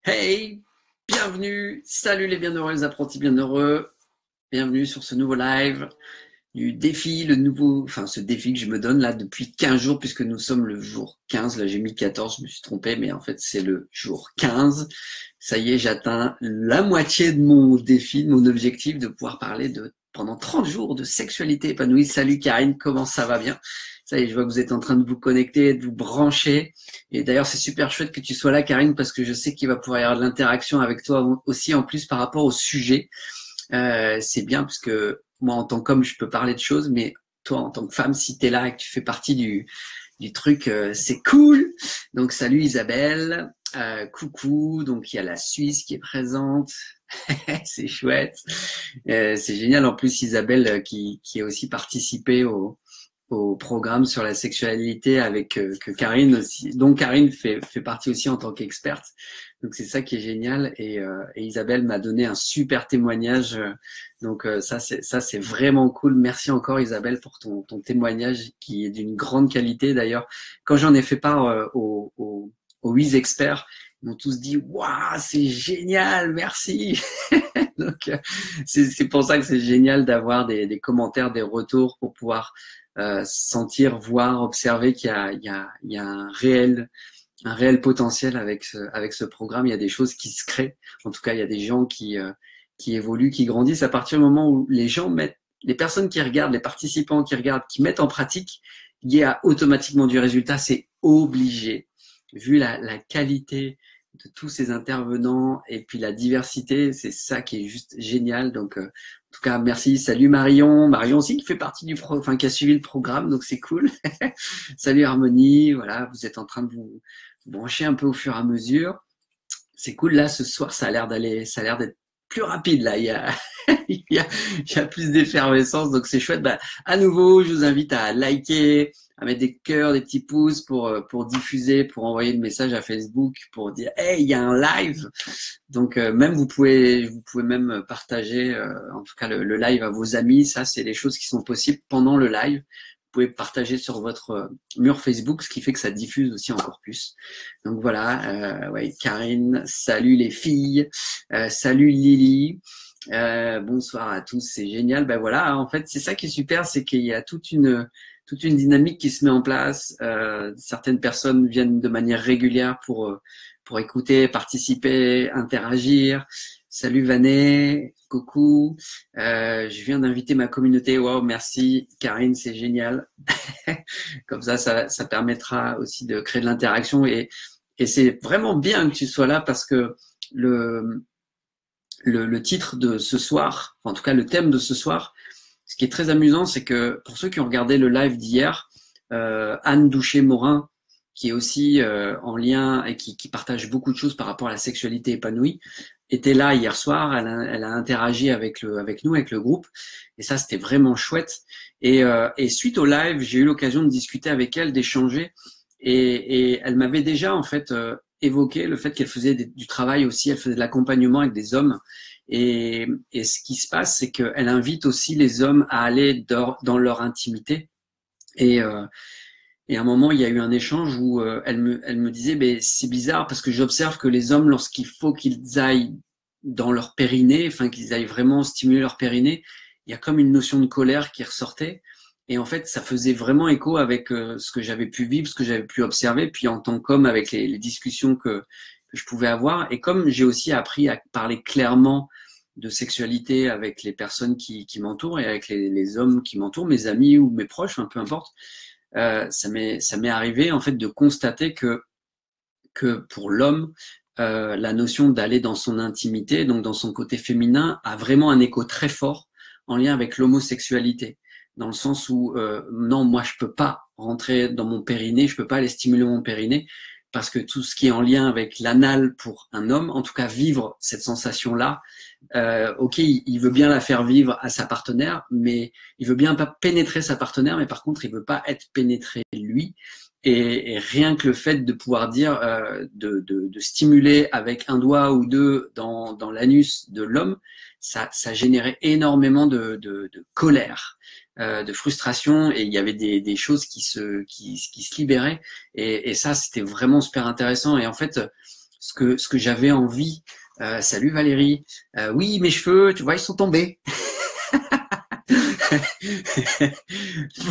Hey, bienvenue, salut les bienheureux, les apprentis bienheureux, bienvenue sur ce nouveau live du défi, ce défi que je me donne là depuis 15 jours puisque nous sommes le jour 15, là j'ai mis 14, je me suis trompé, mais en fait c'est le jour 15. Ça y est, j'atteins la moitié de mon défi, de mon objectif de pouvoir parler pendant 30 jours de sexualité épanouie. Salut Karine, comment ça va bien? Ça y est, je vois que vous êtes en train de vous connecter, de vous brancher. Et d'ailleurs, c'est super chouette que tu sois là, Karine, parce que je sais qu'il va pouvoir y avoir de l'interaction avec toi aussi, en plus par rapport au sujet. C'est bien, parce que moi, en tant qu'homme, je peux parler de choses, mais toi, en tant que femme, si tu es là et que tu fais partie du truc, c'est cool. Donc, salut Isabelle. Coucou. Donc, il y a la Suisse qui est présente. C'est chouette. C'est génial. En plus, Isabelle qui a aussi participé au programme sur la sexualité avec que Karine aussi, dont Karine fait partie aussi en tant qu'experte. Donc c'est ça qui est génial et Isabelle m'a donné un super témoignage. Donc ça c'est vraiment cool. Merci encore Isabelle pour ton témoignage qui est d'une grande qualité. D'ailleurs, quand j'en ai fait part aux 8 experts, ils m'ont tous dit waouh, c'est génial, merci. Donc c'est pour ça que c'est génial d'avoir des commentaires, des retours pour pouvoir sentir, voir, observer qu'il y a un réel potentiel avec ce programme. Il y a des choses qui se créent. En tout cas, il y a des gens qui évoluent, qui grandissent à partir du moment où les personnes qui regardent, les participants qui regardent, qui mettent en pratique, il y a automatiquement du résultat. C'est obligé. Vu la qualité de tous ces intervenants et puis la diversité, c'est ça qui est juste génial. Donc, en tout cas, merci. Salut Marion. Marion aussi qui fait partie qui a suivi le programme, donc c'est cool. Salut Harmonie. Voilà, vous êtes en train de vous brancher un peu au fur et à mesure. C'est cool. Là, ce soir, ça a l'air d'être plus rapide. Là, il y a plus d'effervescence, donc c'est chouette. Bah, à nouveau, je vous invite à liker, à mettre des cœurs, des petits pouces pour diffuser, pour envoyer le message à Facebook, pour dire hey, il y a un live. Donc même vous pouvez même partager en tout cas le live à vos amis. Ça, c'est des choses qui sont possibles pendant le live. Vous pouvez partager sur votre mur Facebook, ce qui fait que ça diffuse aussi encore plus. Donc voilà, ouais, Karine, salut les filles, salut Lily. Bonsoir à tous, c'est génial. Ben voilà, en fait, c'est ça qui est super, c'est qu'il y a toute une dynamique qui se met en place. Certaines personnes viennent de manière régulière pour écouter, participer, interagir. Salut Vanet, coucou. Je viens d'inviter ma communauté. Wow, merci Karine, c'est génial. Comme ça permettra aussi de créer de l'interaction et c'est vraiment bien que tu sois là parce que le titre de ce soir, en tout cas le thème de ce soir, ce qui est très amusant, c'est que pour ceux qui ont regardé le live d'hier, Anne Douché-Morin, qui est aussi en lien et qui partage beaucoup de choses par rapport à la sexualité épanouie, était là hier soir. Elle a interagi avec nous, avec le groupe, et ça c'était vraiment chouette. Et suite au live, j'ai eu l'occasion de discuter avec elle, d'échanger, et elle m'avait déjà en fait évoqué le fait qu'elle faisait du travail aussi, elle faisait de l'accompagnement avec des hommes. Et ce qui se passe, c'est qu'elle invite aussi les hommes à aller dans leur intimité. Et à un moment, il y a eu un échange où elle me disait, ben c'est bizarre parce que j'observe que les hommes, lorsqu'il faut qu'ils aillent dans leur périnée, enfin qu'ils aillent vraiment stimuler leur périnée, il y a comme une notion de colère qui ressortait. Et en fait, ça faisait vraiment écho avec ce que j'avais pu vivre, ce que j'avais pu observer, puis en tant qu'homme, avec les discussions que je pouvais avoir. Et comme j'ai aussi appris à parler clairement de sexualité avec les personnes qui m'entourent et avec les hommes qui m'entourent, mes amis ou mes proches, peu importe, ça m'est arrivé en fait de constater que pour l'homme, la notion d'aller dans son intimité, donc dans son côté féminin, a vraiment un écho très fort en lien avec l'homosexualité, dans le sens où non, moi je peux pas rentrer dans mon périnée, je peux pas aller stimuler mon périnée, parce que tout ce qui est en lien avec l'anal pour un homme, en tout cas vivre cette sensation-là, ok, il veut bien la faire vivre à sa partenaire, mais il veut bien pas pénétrer sa partenaire, mais par contre il veut pas être pénétré lui. Et rien que le fait de pouvoir dire, de stimuler avec un doigt ou deux dans l'anus de l'homme, ça générait énormément de colère, de frustration, et il y avait des choses qui se libéraient, et ça c'était vraiment super intéressant. Et en fait, ce que j'avais envie. Salut Valérie. Oui, mes cheveux, tu vois, ils sont tombés.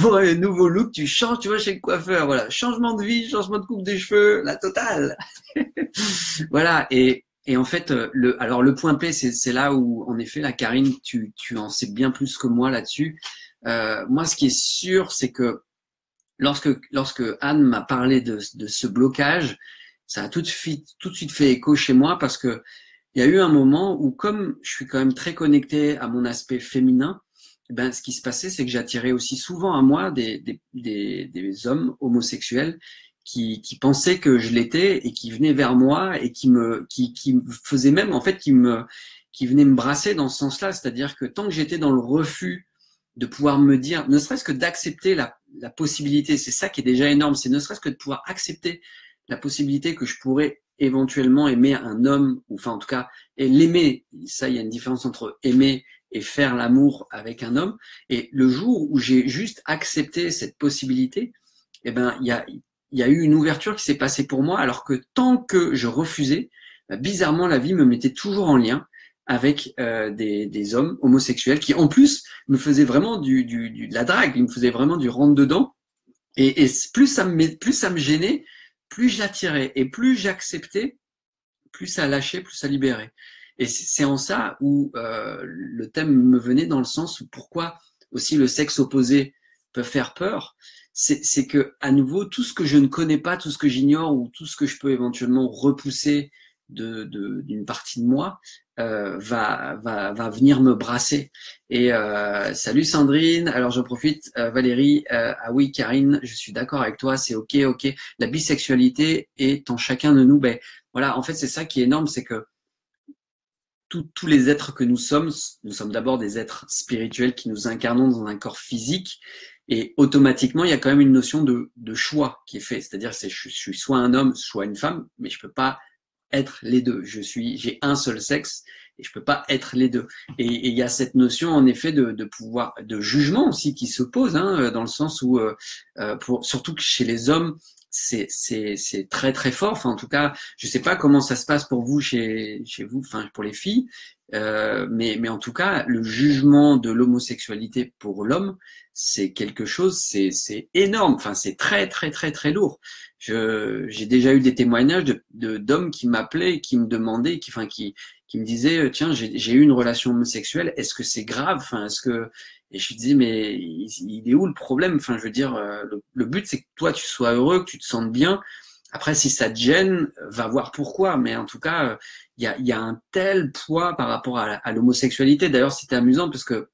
Pour un nouveau look, tu changes, tu vois, chez le coiffeur. Voilà, changement de vie, changement de coupe des cheveux, la totale. Voilà. Et en fait, alors le point P, c'est là où, en effet, la Karine, tu en sais bien plus que moi là-dessus. Moi, ce qui est sûr, c'est que lorsque Anne m'a parlé de ce blocage, ça a tout de suite fait écho chez moi parce que il y a eu un moment où, comme je suis quand même très connecté à mon aspect féminin, ben, ce qui se passait, c'est que j'attirais aussi souvent à moi des hommes homosexuels qui pensaient que je l'étais et qui venaient vers moi et qui me faisaient même, en fait, qui venaient me brasser dans ce sens-là. C'est-à-dire que tant que j'étais dans le refus de pouvoir me dire, ne serait-ce que d'accepter la possibilité, c'est ça qui est déjà énorme, c'est ne serait-ce que de pouvoir accepter la possibilité que je pourrais éventuellement aimer un homme, ou enfin en tout cas, et l'aimer, ça il y a une différence entre aimer et faire l'amour avec un homme, et le jour où j'ai juste accepté cette possibilité, eh ben il y a eu une ouverture qui s'est passée pour moi, alors que tant que je refusais, bizarrement la vie me mettait toujours en lien avec des hommes homosexuels qui en plus me faisaient vraiment de la drague, ils me faisaient vraiment du rentre dedans, et plus ça me gênait, plus je l'attirais, et plus j'acceptais, plus ça lâchait, plus ça libérait. Et c'est en ça où le thème me venait, dans le sens où pourquoi aussi le sexe opposé peut faire peur, c'est que à nouveau tout ce que je ne connais pas, tout ce que j'ignore, ou tout ce que je peux éventuellement repousser d'une partie de moi, va venir me brasser. Et salut Sandrine, alors je profite, Valérie, ah oui Karine, je suis d'accord avec toi, c'est ok, la bisexualité est en chacun de nous. Ben voilà, en fait c'est ça qui est énorme, c'est que tous les êtres que nous sommes d'abord des êtres spirituels qui nous incarnons dans un corps physique, et automatiquement il y a quand même une notion de choix qui est fait, c'est-à-dire je suis soit un homme, soit une femme, mais je peux pas être les deux. J'ai un seul sexe et je peux pas être les deux. Et il y a cette notion en effet de pouvoir, de jugement aussi qui se pose, hein, dans le sens où, surtout que chez les hommes, c'est très très fort. Enfin, en tout cas, je sais pas comment ça se passe pour vous chez vous, enfin pour les filles, mais en tout cas, le jugement de l'homosexualité pour l'homme, c'est quelque chose, c'est énorme. Enfin, c'est très très très très lourd. J'ai déjà eu des témoignages d'hommes qui m'appelaient, qui me demandaient, qui me disaient, tiens, j'ai eu une relation homosexuelle, est-ce que c'est grave? Enfin, et je lui disais, mais il est où le problème? Enfin, je veux dire, le but c'est que toi tu sois heureux, que tu te sentes bien. Après, si ça te gêne, va voir pourquoi. Mais en tout cas, il y a un tel poids par rapport à l'homosexualité. D'ailleurs, c'était amusant parce que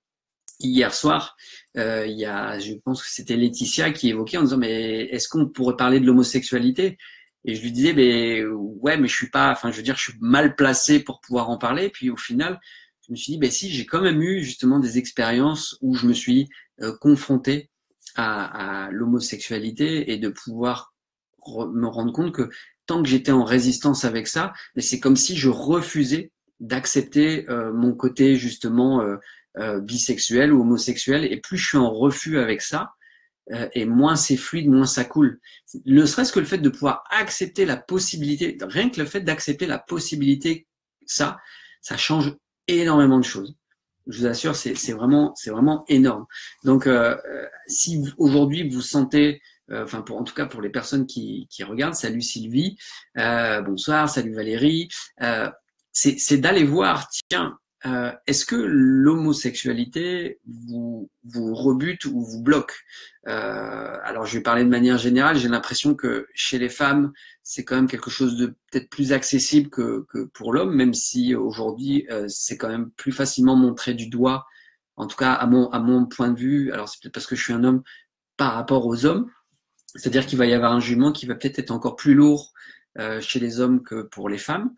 hier soir, je pense que c'était Laetitia qui évoquait en disant, mais est-ce qu'on pourrait parler de l'homosexualité? Et je lui disais, mais ouais, mais je suis pas, enfin, je veux dire, je suis mal placé pour pouvoir en parler. Et puis au final, je me suis dit, ben si, j'ai quand même eu justement des expériences où je me suis confronté à l'homosexualité, et de pouvoir me rendre compte que tant que j'étais en résistance avec ça, mais c'est comme si je refusais d'accepter mon côté justement bisexuel ou homosexuel, et plus je suis en refus avec ça, et moins c'est fluide, moins ça coule. Ne serait-ce que le fait de pouvoir accepter la possibilité, rien que le fait d'accepter la possibilité, ça change énormément de choses. Je vous assure, c'est vraiment énorme. Donc, si aujourd'hui vous sentez, enfin en tout cas pour les personnes qui regardent, salut Sylvie, bonsoir, salut Valérie, c'est d'aller voir, tiens, est-ce que l'homosexualité vous rebute ou vous bloque? Alors je vais parler de manière générale, j'ai l'impression que chez les femmes, c'est quand même quelque chose de peut-être plus accessible que pour l'homme, même si aujourd'hui c'est quand même plus facilement montré du doigt, en tout cas à mon point de vue. Alors c'est peut-être parce que je suis un homme par rapport aux hommes, c'est-à-dire qu'il va y avoir un jugement qui va peut-être être encore plus lourd chez les hommes que pour les femmes.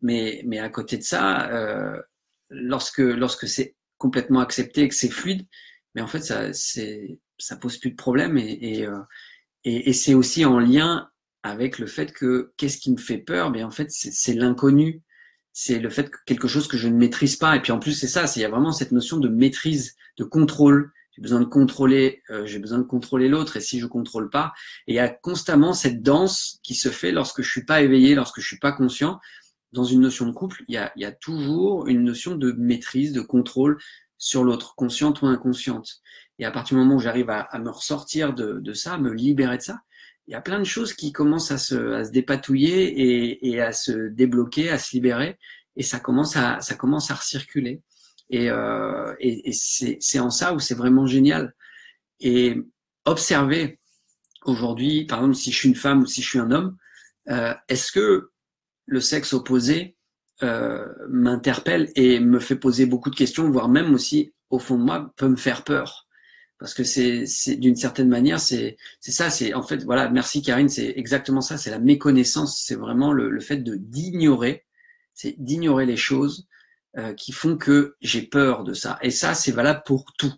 Mais à côté de ça, lorsque c'est complètement accepté, que c'est fluide, mais en fait ça pose plus de problème, et c'est aussi en lien avec le fait que qu'est-ce qui me fait peur? Mais en fait c'est l'inconnu, c'est le fait que quelque chose que je ne maîtrise pas. Et puis en plus c'est ça, il y a vraiment cette notion de maîtrise, de contrôle. j'ai besoin de contrôler l'autre, et si je contrôle pas, et il y a constamment cette danse qui se fait lorsque je suis pas éveillé, lorsque je suis pas conscient. Dans une notion de couple, il y a toujours une notion de maîtrise, de contrôle sur l'autre, consciente ou inconsciente. Et à partir du moment où j'arrive à me ressortir de ça, à me libérer de ça, il y a plein de choses qui commencent à se dépatouiller et à se débloquer, à se libérer, et ça commence à recirculer. Et c'est en ça où c'est vraiment génial. Et observer aujourd'hui, par exemple, si je suis une femme ou si je suis un homme, est-ce que le sexe opposé m'interpelle et me fait poser beaucoup de questions, voire même aussi, au fond de moi, peut me faire peur. Parce que c'est d'une certaine manière, c'est ça, c'est en fait, voilà, merci Karine, c'est exactement ça, c'est la méconnaissance, c'est vraiment le fait d'ignorer, c'est d'ignorer les choses qui font que j'ai peur de ça. Et ça, c'est valable pour tout.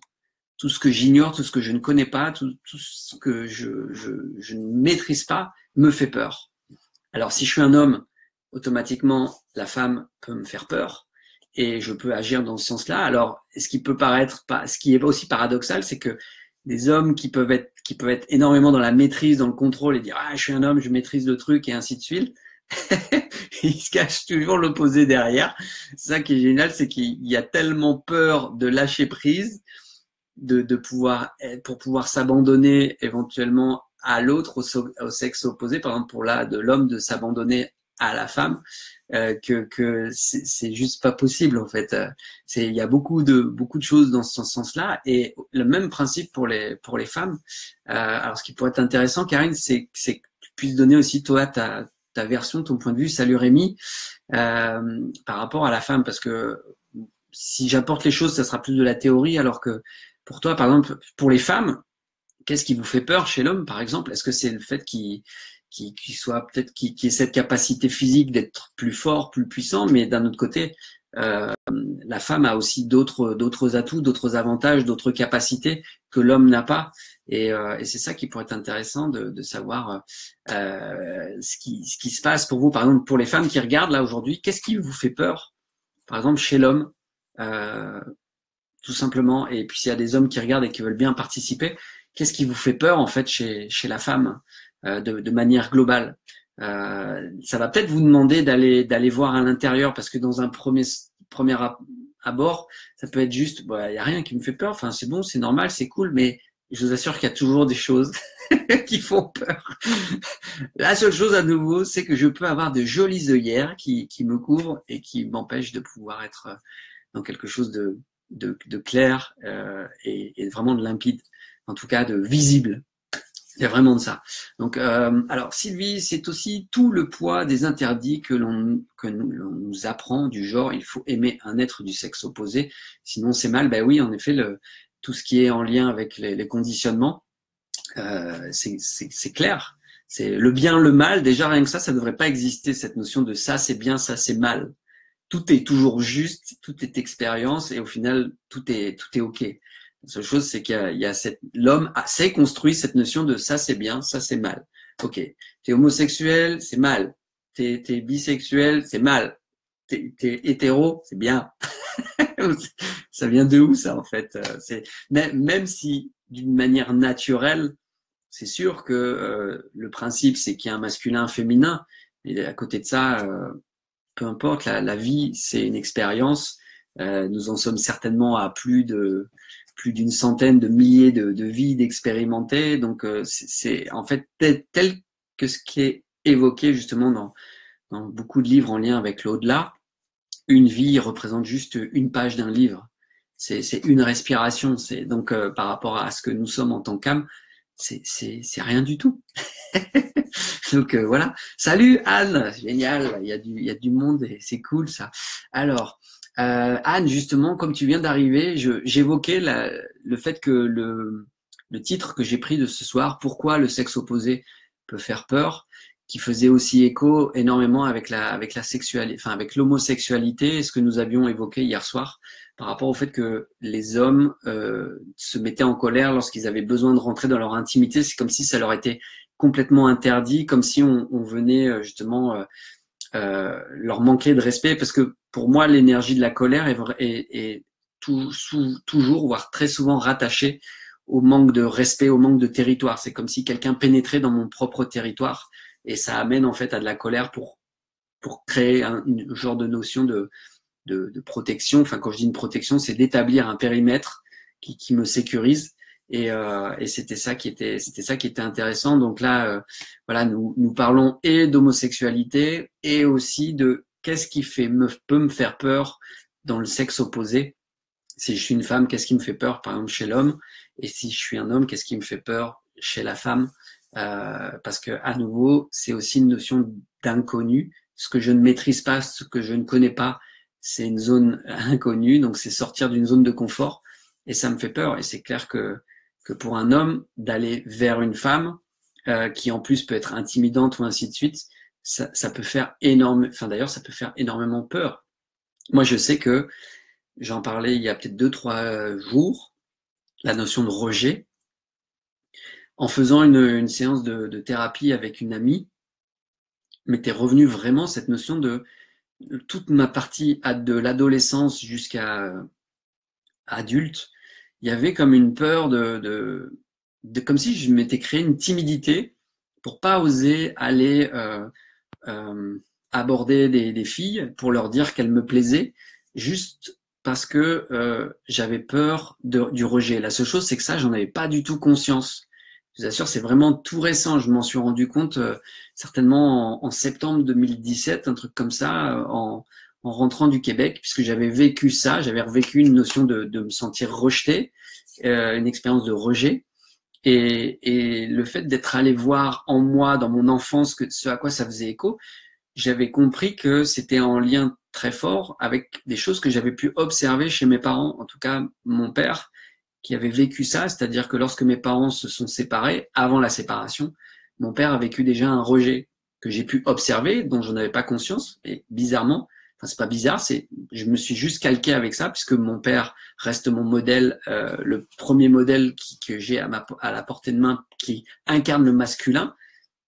Tout ce que j'ignore, tout ce que je ne connais pas, tout ce que je ne maîtrise pas, me fait peur. Alors, si je suis un homme, automatiquement, la femme peut me faire peur et je peux agir dans ce sens-là. Alors, ce qui est aussi paradoxal, c'est que des hommes qui peuvent être énormément dans la maîtrise, dans le contrôle et dire ah je suis un homme, je maîtrise le truc et ainsi de suite, ils se cachent toujours l'opposé derrière. C'est ça qui est génial, c'est qu'il y a tellement peur de lâcher prise, pour pouvoir s'abandonner éventuellement à l'autre, au sexe opposé, par exemple pour de l'homme de s'abandonner à la femme, que c'est juste pas possible en fait. Il y a beaucoup de choses dans ce sens-là, et le même principe pour les femmes. Alors ce qui pourrait être intéressant, Karine, c'est que tu puisses donner aussi toi ta version, ton point de vue. Salut Rémi, par rapport à la femme, parce que si j'apporte les choses, ça sera plus de la théorie, alors que pour toi, par exemple, pour les femmes, qu'est-ce qui vous fait peur chez l'homme, par exemple? Est-ce que c'est le fait qu'il ait cette capacité physique d'être plus fort, plus puissant, mais d'un autre côté, la femme a aussi d'autres atouts, d'autres avantages, d'autres capacités que l'homme n'a pas, et c'est ça qui pourrait être intéressant de savoir ce qui se passe pour vous, par exemple, pour les femmes qui regardent là aujourd'hui, qu'est-ce qui vous fait peur, par exemple, chez l'homme, tout simplement, et puis s'il y a des hommes qui regardent et qui veulent bien participer, qu'est-ce qui vous fait peur en fait chez la femme, de manière globale? Ça va peut-être vous demander d'aller voir à l'intérieur, parce que dans un premier abord, ça peut être juste, il y a rien qui me fait peur, enfin c'est bon, c'est normal, c'est cool, mais je vous assure qu'il y a toujours des choses qui font peur. La seule chose à nouveau, c'est que je peux avoir de jolies œillères qui me couvrent et qui m'empêchent de pouvoir être dans quelque chose de clair et vraiment de limpide, en tout cas de visible. Il y a vraiment de ça. Donc, alors Sylvie, c'est aussi tout le poids des interdits que l'on nous apprend, du genre il faut aimer un être du sexe opposé, sinon c'est mal. Ben oui, en effet, tout ce qui est en lien avec les conditionnements, c'est clair. C'est le bien, le mal. Déjà rien que ça devrait pas exister, cette notion de ça c'est bien, ça c'est mal. Tout est toujours juste, tout est expérience, et au final tout est ok. La seule chose, c'est qu'il y a l'homme s'est construit cette notion de ça c'est bien, ça c'est mal. Ok, t'es homosexuel, c'est mal. T'es bisexuel, c'est mal. T'es hétéro, c'est bien. Ça vient de où ça en fait? Même si d'une manière naturelle, c'est sûr que le principe c'est qu'il y a un masculin, un féminin, et à côté de ça, peu importe, la vie c'est une expérience. Nous en sommes certainement à plus d'une centaine de milliers de vies d'expérimenter. Donc c'est en fait tel que ce qui est évoqué justement dans beaucoup de livres en lien avec l'au-delà. Une vie représente juste une page d'un livre. C'est une respiration. C'est donc par rapport à ce que nous sommes en tant qu'âme, c'est rien du tout. Donc voilà. Salut Anne, génial. Il y a du monde et c'est cool ça. Alors Anne, justement, comme tu viens d'arriver, j'évoquais le fait que le titre que j'ai pris de ce soir, pourquoi le sexe opposé peut faire peur, qui faisait aussi écho énormément avec la sexualité, enfin avec l'homosexualité, ce que nous avions évoqué hier soir, par rapport au fait que les hommes se mettaient en colère lorsqu'ils avaient besoin de rentrer dans leur intimité. C'est comme si ça leur était complètement interdit, comme si on venait justement leur manquer de respect, parce que pour moi l'énergie de la colère est toujours, voire très souvent rattaché au manque de respect, au manque de territoire. C'est comme si quelqu'un pénétrait dans mon propre territoire et ça amène en fait à de la colère pour créer une genre de notion de protection. Enfin, quand je dis une protection, c'est d'établir un périmètre qui me sécurise. Et c'était ça qui était intéressant. Donc là, voilà, nous parlons et d'homosexualité et aussi de qu'est-ce qui peut me faire peur dans le sexe opposé. Si je suis une femme, qu'est-ce qui me fait peur, par exemple, chez l'homme? Et si je suis un homme, qu'est-ce qui me fait peur chez la femme? Parce que à nouveau, c'est aussi une notion d'inconnu. Ce que je ne maîtrise pas, ce que je ne connais pas, c'est une zone inconnue. Donc c'est sortir d'une zone de confort. Et ça me fait peur. Et c'est clair que pour un homme, d'aller vers une femme, qui en plus peut être intimidante ou ainsi de suite, ça peut faire d'ailleurs, ça peut faire énormément peur. Moi, je sais que j'en parlais il y a peut-être 2-3 jours, la notion de rejet. En faisant une séance de thérapie avec une amie, m'était revenue vraiment cette notion de toute ma partie de l'adolescence jusqu'à adulte. Il y avait comme une peur comme si je m'étais créé une timidité pour pas oser aller aborder des filles pour leur dire qu'elles me plaisaient, juste parce que j'avais peur du rejet. La seule chose, c'est que ça, j'en avais pas du tout conscience. Je vous assure, c'est vraiment tout récent. Je m'en suis rendu compte certainement en septembre 2017, un truc comme ça, en rentrant du Québec, puisque j'avais vécu ça, j'avais revécu une notion de me sentir rejeté, une expérience de rejet. Et le fait d'être allé voir en moi, dans mon enfance, ce à quoi ça faisait écho, j'avais compris que c'était en lien très fort avec des choses que j'avais pu observer chez mes parents, en tout cas mon père, qui avait vécu ça, c'est-à-dire que lorsque mes parents se sont séparés, avant la séparation, mon père a vécu déjà un rejet que j'ai pu observer, dont je n'avais pas conscience, et bizarrement, enfin c'est pas bizarre, je me suis juste calqué avec ça, puisque mon père reste mon modèle, le premier modèle que j'ai à la portée de main, qui incarne le masculin.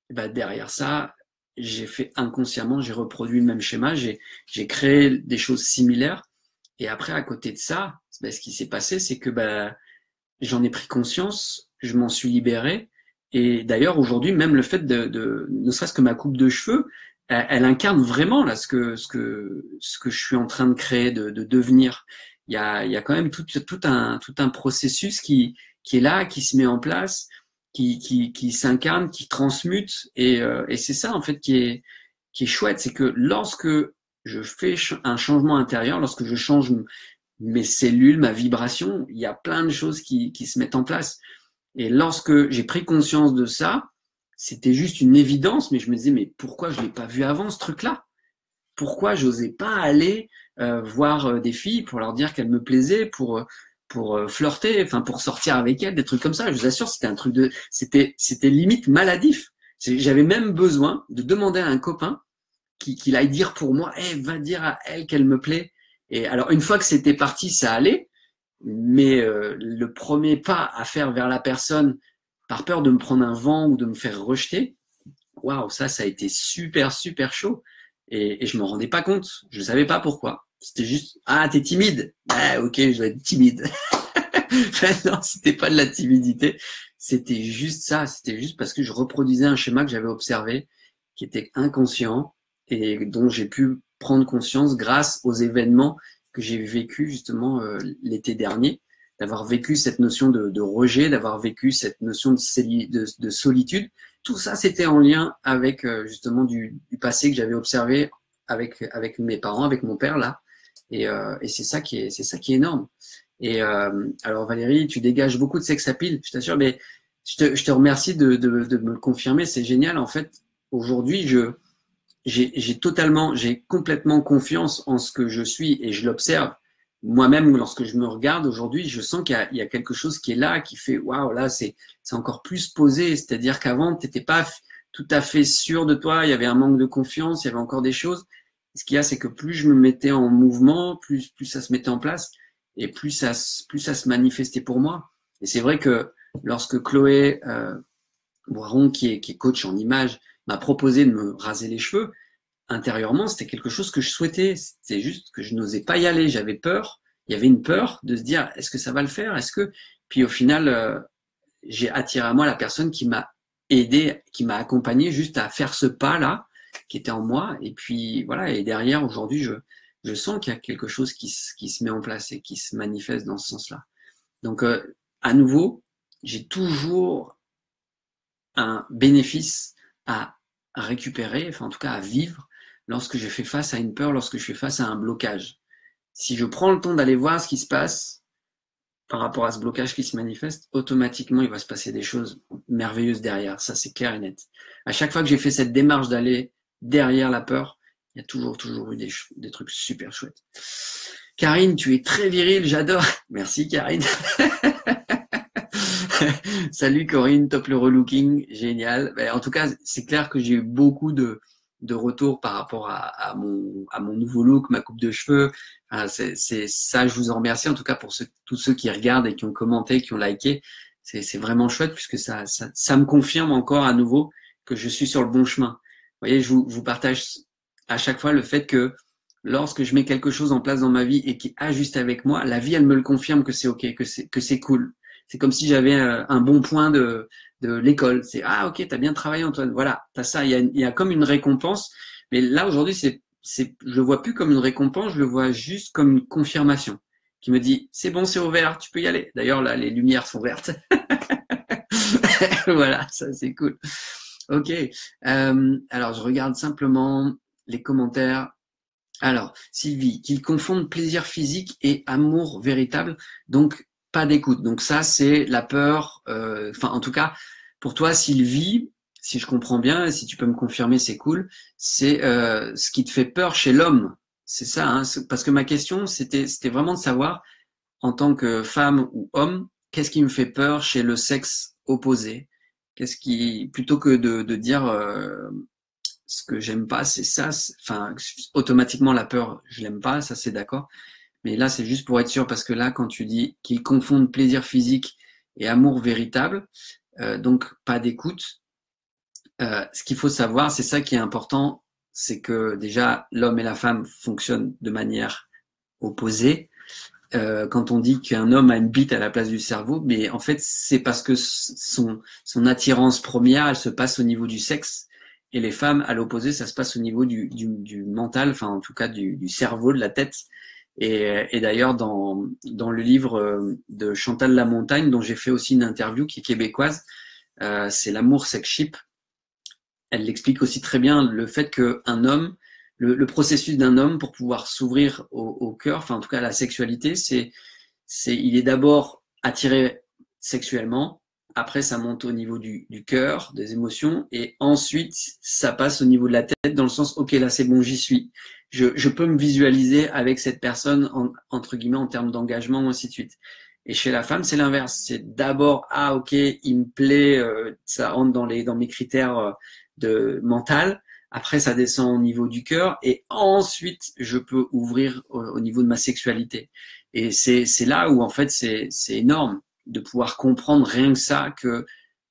Et ben derrière ça, j'ai fait inconsciemment, j'ai reproduit le même schéma, j'ai créé des choses similaires. Et après, à côté de ça, ce qui s'est passé, c'est que j'en ai pris conscience, je m'en suis libéré. Et d'ailleurs, aujourd'hui, même le fait ne serait-ce que ma coupe de cheveux, elle incarne vraiment là ce que je suis en train de créer, de devenir. Il y a quand même tout un processus qui est là, qui se met en place, qui s'incarne, qui transmute. Et c'est ça en fait qui est chouette, c'est que lorsque je fais un changement intérieur, lorsque je change mes cellules, ma vibration, il y a plein de choses qui se mettent en place. Et lorsque j'ai pris conscience de ça, c'était juste une évidence, mais je me disais, mais pourquoi je l'ai pas vu avant ce truc-là? Pourquoi j'osais pas aller voir des filles pour leur dire qu'elles me plaisaient, pour flirter, enfin pour sortir avec elles, des trucs comme ça. Je vous assure, c'était limite maladif. J'avais même besoin de demander à un copain qu'il aille dire pour moi, va dire à elle qu'elle me plaît. Et alors une fois que c'était parti, ça allait, mais le premier pas à faire vers la personne, par peur de me prendre un vent ou de me faire rejeter, waouh, ça a été super super chaud. Et je me rendais pas compte, je savais pas pourquoi. C'était juste, ah t'es timide, ok, je dois être timide. Non, c'était pas de la timidité, c'était juste ça, c'était juste parce que je reproduisais un schéma que j'avais observé, qui était inconscient et dont j'ai pu prendre conscience grâce aux événements que j'ai vécu justement l'été dernier, d'avoir vécu cette notion de rejet, d'avoir vécu cette notion de solitude. Tout ça, c'était en lien avec justement du passé que j'avais observé avec mes parents, avec mon père là, et c'est ça qui est énorme. Et alors Valérie, tu dégages beaucoup de sex appeal, je t'assure, mais je te remercie de me le confirmer, c'est génial. En fait, aujourd'hui, j'ai complètement confiance en ce que je suis et je l'observe moi-même lorsque je me regarde aujourd'hui. Je sens qu'il y a quelque chose qui est là, qui fait waouh, là c'est encore plus posé. C'est-à-dire qu'avant tu n'étais pas tout à fait sûr de toi, il y avait un manque de confiance, il y avait encore des choses. Ce qu'il y a, c'est que plus je me mettais en mouvement, plus ça se mettait en place et plus ça se manifestait pour moi. Et c'est vrai que lorsque Chloé Boiron, qui est coach en image, m'a proposé de me raser les cheveux, intérieurement, c'était quelque chose que je souhaitais. C'était juste que je n'osais pas y aller. J'avais peur. il y avait une peur de se dire, est-ce que ça va le faire? Est-ce que, puis au final, j'ai attiré à moi la personne qui m'a aidé, qui m'a accompagné juste à faire ce pas-là, qui était en moi. Et puis voilà, et derrière, aujourd'hui, je sens qu'il y a quelque chose qui se met en place et qui se manifeste dans ce sens-là. Donc, à nouveau, j'ai toujours un bénéfice à récupérer, enfin en tout cas à vivre, lorsque je fais face à une peur, lorsque je fais face à un blocage. Si je prends le temps d'aller voir ce qui se passe par rapport à ce blocage qui se manifeste, automatiquement il va se passer des choses merveilleuses derrière. Ça c'est clair et net. À chaque fois que j'ai fait cette démarche d'aller derrière la peur, il y a toujours eu des trucs super chouettes. Karine, tu es très virile, j'adore. Merci Karine. Salut Corinne, top le relooking, génial. En tout cas, c'est clair que j'ai eu beaucoup de retours par rapport à mon nouveau look, ma coupe de cheveux. Enfin, c'est ça, je vous en remercie en tout cas pour tous ceux qui regardent et qui ont commenté, qui ont liké. C'est vraiment chouette puisque ça me confirme encore à nouveau que je suis sur le bon chemin. Vous voyez, je vous partage à chaque fois le fait que lorsque je mets quelque chose en place dans ma vie et qui ajuste avec moi, la vie elle me le confirme que c'est ok, que c'est cool. C'est comme si j'avais un bon point de l'école. C'est ah ok, t'as bien travaillé Antoine. Voilà, t'as ça. Il y a comme une récompense. Mais là aujourd'hui, je le vois plus comme une récompense, je le vois juste comme une confirmation qui me dit c'est bon, c'est ouvert, tu peux y aller. D'ailleurs là, les lumières sont vertes. Voilà, ça c'est cool. Ok. Alors je regarde simplement les commentaires. Alors Sylvie, qu'ils confondent plaisir physique et amour véritable. Donc pas d'écoute. Donc ça, c'est la peur. Enfin, en tout cas, pour toi, Sylvie, si je comprends bien, et si tu peux me confirmer, c'est cool. C'est ce qui te fait peur chez l'homme. C'est ça, hein, parce que ma question, c'était vraiment de savoir, en tant que femme ou homme, qu'est-ce qui me fait peur chez le sexe opposé? Qu'est-ce qui, plutôt que de dire ce que j'aime pas, c'est ça. Enfin, automatiquement la peur, je l'aime pas, ça c'est d'accord. Mais là, c'est juste pour être sûr, parce que là, quand tu dis qu'ils confondent plaisir physique et amour véritable, donc pas d'écoute, ce qu'il faut savoir, c'est ça qui est important, c'est que déjà, l'homme et la femme fonctionnent de manière opposée. Quand on dit qu'un homme a une bite à la place du cerveau, mais en fait, c'est parce que son attirance première, elle se passe au niveau du sexe, et les femmes, à l'opposé, ça se passe au niveau du mental, enfin en tout cas du cerveau, de la tête. Et d'ailleurs, dans le livre de Chantal Lamontagne, dont j'ai fait aussi une interview, qui est québécoise, c'est L'amour sex ship. Elle l'explique aussi très bien, le fait qu'un homme, le processus d'un homme pour pouvoir s'ouvrir au cœur, enfin en tout cas à la sexualité, il est d'abord attiré sexuellement, après ça monte au niveau du cœur, des émotions, et ensuite ça passe au niveau de la tête, dans le sens, ok là c'est bon, j'y suis. Je peux me visualiser avec cette personne, entre guillemets, en termes d'engagement, ainsi de suite. Et chez la femme, c'est l'inverse. C'est d'abord, ah ok, il me plaît, ça rentre dans mes critères de mental. Après, ça descend au niveau du cœur. Et ensuite, je peux ouvrir au niveau de ma sexualité. Et c'est là où, en fait, c'est énorme de pouvoir comprendre rien que ça, que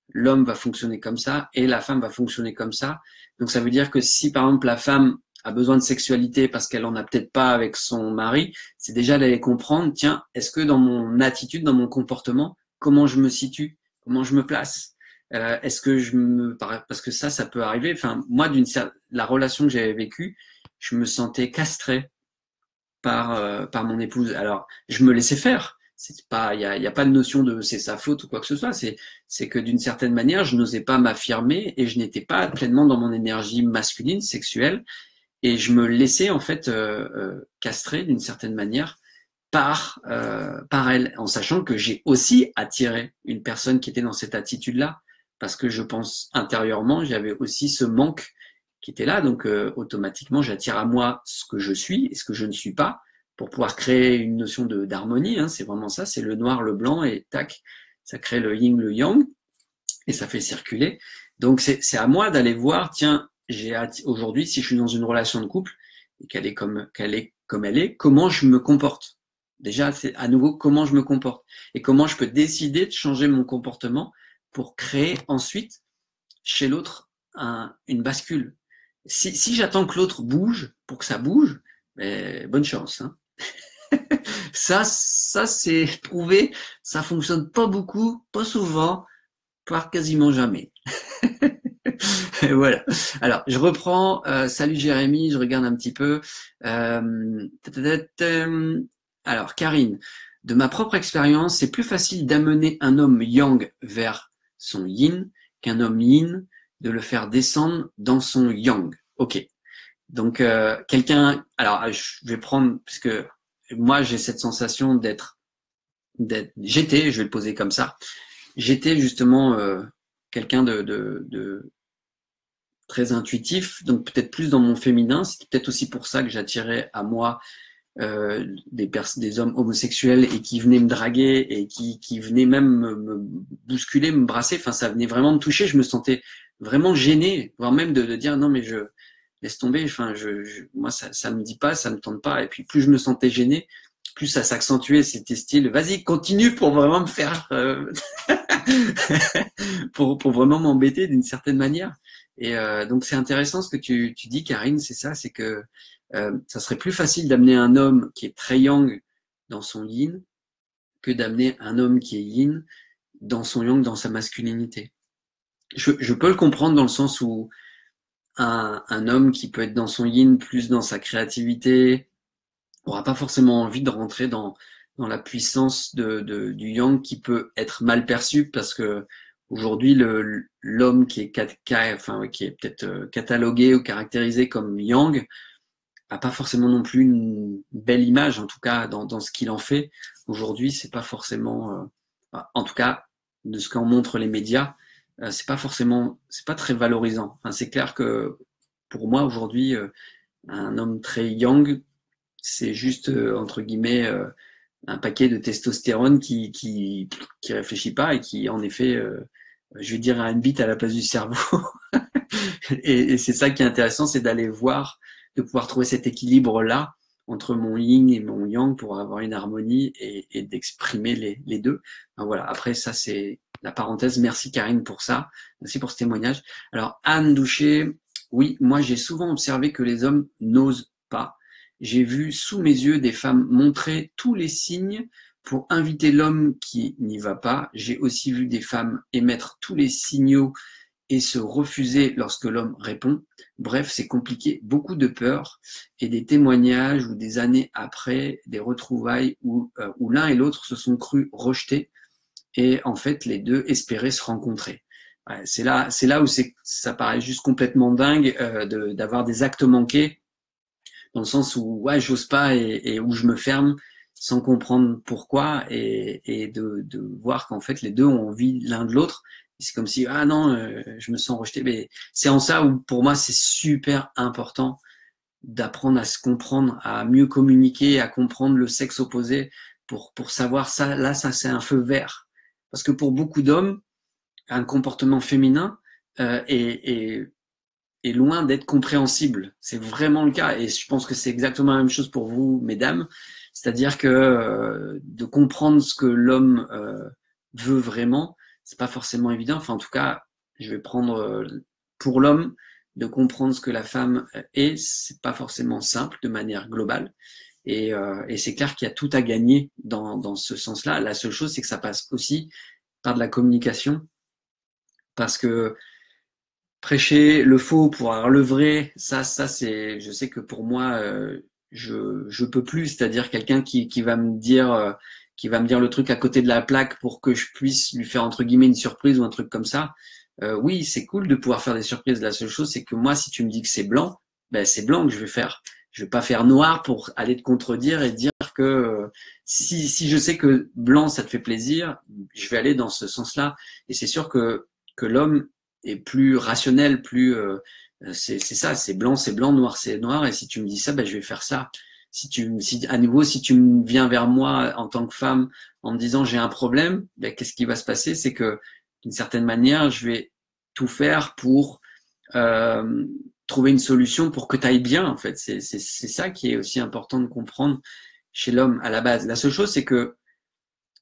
l'homme va fonctionner comme ça et la femme va fonctionner comme ça. Donc, ça veut dire que si, par exemple, la femme a besoin de sexualité parce qu'elle en a peut-être pas avec son mari, c'est déjà d'aller comprendre, tiens, est-ce que dans mon attitude, dans mon comportement, comment je me situe, comment je me place, est-ce que parce que ça peut arriver. Enfin, moi, la relation que j'avais vécue, je me sentais castré par mon épouse. Alors, je me laissais faire. C'est pas, il y a pas de notion de c'est sa faute ou quoi que ce soit. C'est que d'une certaine manière, je n'osais pas m'affirmer et je n'étais pas pleinement dans mon énergie masculine, sexuelle. Et je me laissais en fait castrer d'une certaine manière par elle, en sachant que j'ai aussi attiré une personne qui était dans cette attitude-là, parce que je pense intérieurement, j'avais aussi ce manque qui était là, donc automatiquement j'attire à moi ce que je suis et ce que je ne suis pas, pour pouvoir créer une notion d'harmonie, hein, c'est vraiment ça, c'est le noir, le blanc, et tac, ça crée le yin, le yang, et ça fait circuler. Donc c'est à moi d'aller voir, tiens, aujourd'hui, si je suis dans une relation de couple et qu'elle est comme elle est, comment je me comporte. Déjà, c'est à nouveau comment je me comporte et comment je peux décider de changer mon comportement pour créer ensuite chez l'autre une bascule. Si j'attends que l'autre bouge pour que ça bouge, bonne chance. Hein. Ça c'est prouvé, ça fonctionne pas beaucoup, pas souvent, voire quasiment jamais. Et voilà. Alors, je reprends. Salut Jérémy, je regarde un petit peu. Alors, Karine, de ma propre expérience, c'est plus facile d'amener un homme yang vers son yin qu'un homme yin de le faire descendre dans son yang. Ok. Donc, quelqu'un. Alors, je vais prendre, parce que moi, j'ai cette sensation j'étais, je vais le poser comme ça. J'étais justement quelqu'un de très intuitif, donc peut-être plus dans mon féminin. C'est peut-être aussi pour ça que j'attirais à moi des hommes homosexuels et qui venaient me draguer et qui venaient même me bousculer, me brasser. Enfin, ça venait vraiment me toucher. Je me sentais vraiment gêné, voire même de dire non mais je laisse tomber. Enfin, moi ça me dit pas, ça me tente pas. Et puis plus je me sentais gêné, plus ça s'accentuait. C'était style, vas-y continue pour vraiment me faire, pour vraiment m'embêter d'une certaine manière. Et donc c'est intéressant ce que tu dis, Karine, c'est ça, c'est que ça serait plus facile d'amener un homme qui est très yang dans son yin que d'amener un homme qui est yin dans son yang, dans sa masculinité. Je peux le comprendre dans le sens où un homme qui peut être dans son yin, plus dans sa créativité, aura pas forcément envie de rentrer dans la puissance du yang qui peut être mal perçu parce que aujourd'hui l'homme qui est qui est peut-être catalogué ou caractérisé comme yang a pas forcément non plus une belle image, en tout cas dans ce qu'il en fait. Aujourd'hui, c'est pas forcément, en tout cas, de ce qu'en montrent les médias, c'est pas très valorisant. Enfin, c'est clair que pour moi aujourd'hui, un homme très yang, c'est juste entre guillemets un paquet de testostérone qui réfléchit pas et qui en effet, je vais dire, a une bite à la place du cerveau. Et c'est ça qui est intéressant, c'est d'aller voir, de pouvoir trouver cet équilibre-là entre mon yin et mon yang pour avoir une harmonie et d'exprimer les deux. Donc voilà, après ça c'est la parenthèse. Merci Karine pour ça, merci pour ce témoignage. Alors Anne Douché, oui, moi j'ai souvent observé que les hommes n'osent pas. J'ai vu sous mes yeux des femmes montrer tous les signes pour inviter l'homme qui n'y va pas. J'ai aussi vu des femmes émettre tous les signaux et se refuser lorsque l'homme répond. Bref, c'est compliqué, beaucoup de peur et des témoignages ou des années après, des retrouvailles où l'un et l'autre se sont crus rejetés et en fait les deux espéraient se rencontrer. Ouais, c'est là où ça paraît juste complètement dingue d'avoir des actes manqués dans le sens où ouais, j'ose pas et où je me ferme sans comprendre pourquoi et de voir qu'en fait les deux ont envie l'un de l'autre. C'est comme si ah non, je me sens rejeté. Mais c'est en ça où pour moi c'est super important d'apprendre à se comprendre, à mieux communiquer, à comprendre le sexe opposé pour savoir ça. Là, ça c'est un feu vert parce que pour beaucoup d'hommes, un comportement féminin est loin d'être compréhensible. C'est vraiment le cas et je pense que c'est exactement la même chose pour vous, mesdames. C'est-à-dire que de comprendre ce que l'homme veut vraiment, c'est pas forcément évident. Enfin, en tout cas, je vais prendre pour l'homme de comprendre ce que la femme est, c'est pas forcément simple de manière globale. Et c'est clair qu'il y a tout à gagner dans ce sens-là. La seule chose, c'est que ça passe aussi par de la communication, parce que prêcher le faux pour avoir le vrai, ça c'est, je sais que pour moi, je peux plus, c'est-à-dire quelqu'un qui va me dire le truc à côté de la plaque pour que je puisse lui faire entre guillemets une surprise ou un truc comme ça. Oui, c'est cool de pouvoir faire des surprises. La seule chose, c'est que moi, si tu me dis que c'est blanc, ben c'est blanc que je vais faire. Je vais pas faire noir pour aller te contredire et dire que si je sais que blanc ça te fait plaisir, je vais aller dans ce sens-là. Et c'est sûr que l'homme est plus rationnel, plus c'est ça, c'est blanc, noir, c'est noir. Et si tu me dis ça, ben je vais faire ça. À nouveau, si tu me viens vers moi en tant que femme en me disant j'ai un problème, ben qu'est-ce qui va se passer? C'est que d'une certaine manière, je vais tout faire pour trouver une solution pour que tu ailles bien. En fait, c'est ça qui est aussi important de comprendre chez l'homme à la base. La seule chose, c'est que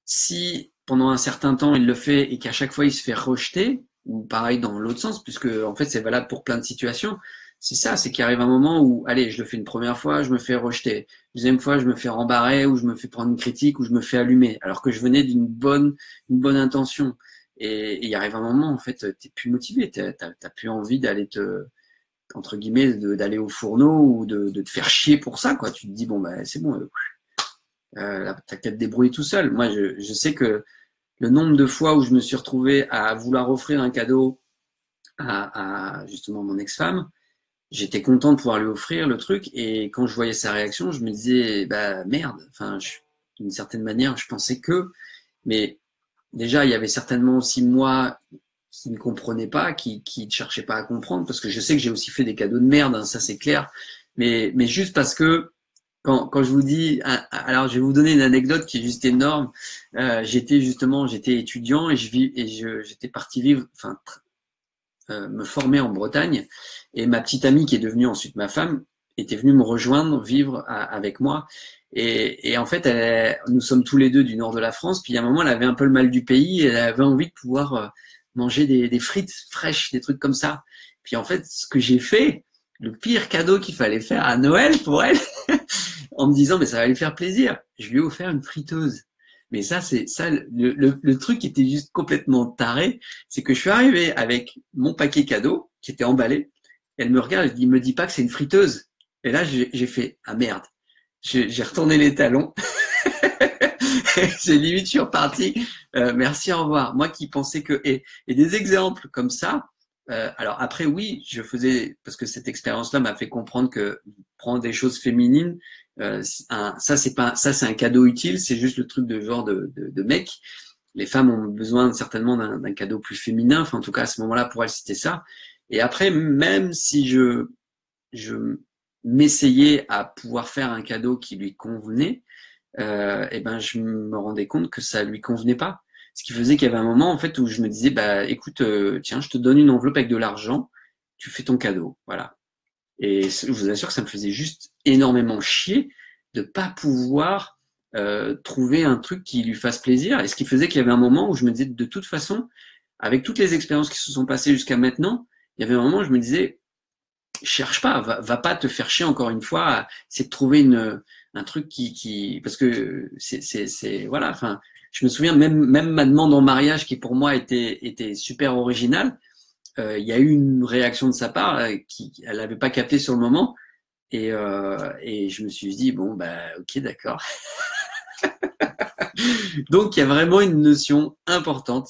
si pendant un certain temps il le fait et qu'à chaque fois il se fait rejeter, ou pareil dans l'autre sens, puisque en fait c'est valable pour plein de situations, c'est ça, c'est qu'il arrive un moment où, allez, je le fais une première fois, je me fais rejeter. Deuxième fois, je me fais rembarrer, ou je me fais prendre une critique, ou je me fais allumer, alors que je venais une bonne intention. Et il arrive un moment, en fait, t'es plus motivé, t'as plus envie d'aller entre guillemets, d'aller au fourneau ou de te faire chier pour ça, quoi. Tu te dis, bon, bah, c'est bon, t'as qu'à te débrouiller tout seul. Moi, je sais que le nombre de fois où je me suis retrouvé à vouloir offrir un cadeau à justement mon ex-femme, j'étais content de pouvoir lui offrir le truc, et quand je voyais sa réaction, je me disais, bah merde, enfin, d'une certaine manière, je pensais que, mais déjà, il y avait certainement aussi moi qui ne comprenais pas, qui ne cherchait pas à comprendre, parce que je sais que j'ai aussi fait des cadeaux de merde, hein, ça c'est clair, mais juste parce que quand je vous dis, alors je vais vous donner une anecdote qui est juste énorme. J'étais étudiant et j'étais parti vivre, enfin me former en Bretagne, et ma petite amie qui est devenue ensuite ma femme était venue me rejoindre, vivre avec moi. Et en fait, nous sommes tous les deux du nord de la France. Puis à un moment, elle avait un peu le mal du pays. Elle avait envie de pouvoir manger des frites fraîches, des trucs comme ça. Puis en fait, ce que j'ai fait, le pire cadeau qu'il fallait faire à Noël pour elle, en me disant, mais ça va lui faire plaisir, je lui ai offert une friteuse. Mais ça, c'est ça, le truc qui était juste complètement taré, c'est que je suis arrivé avec mon paquet cadeau qui était emballé. Elle me regarde, elle dit, me dit pas que c'est une friteuse. Et là, j'ai fait, ah merde. J'ai retourné les talons. J'ai limite, je suis reparti. Merci, au revoir. Moi qui pensais que, et des exemples comme ça. Alors après, oui, je faisais, parce que cette expérience-là m'a fait comprendre que prendre des choses féminines, ça c'est un cadeau utile, c'est juste le truc de genre de mec. Les femmes ont besoin certainement d'un cadeau plus féminin. Enfin, en tout cas, à ce moment-là, pour elles, c'était ça. Et après, même si je m'essayais à pouvoir faire un cadeau qui lui convenait, et ben je me rendais compte que ça lui convenait pas. Ce qui faisait qu'il y avait un moment en fait où je me disais, bah écoute, tiens, je te donne une enveloppe avec de l'argent, tu fais ton cadeau, voilà. Et je vous assure que ça me faisait juste énormément chier de pas pouvoir trouver un truc qui lui fasse plaisir. Et ce qui faisait qu'il y avait un moment où je me disais, de toute façon, avec toutes les expériences qui se sont passées jusqu'à maintenant, il y avait un moment où je me disais, cherche pas, va pas te faire chier encore une fois, c'est de trouver un truc parce que voilà, enfin, je me souviens même ma demande en mariage qui pour moi était super originale. Il y a eu une réaction de sa part elle n'avait pas capté sur le moment, et je me suis dit bon bah ok d'accord. Donc il y a vraiment une notion importante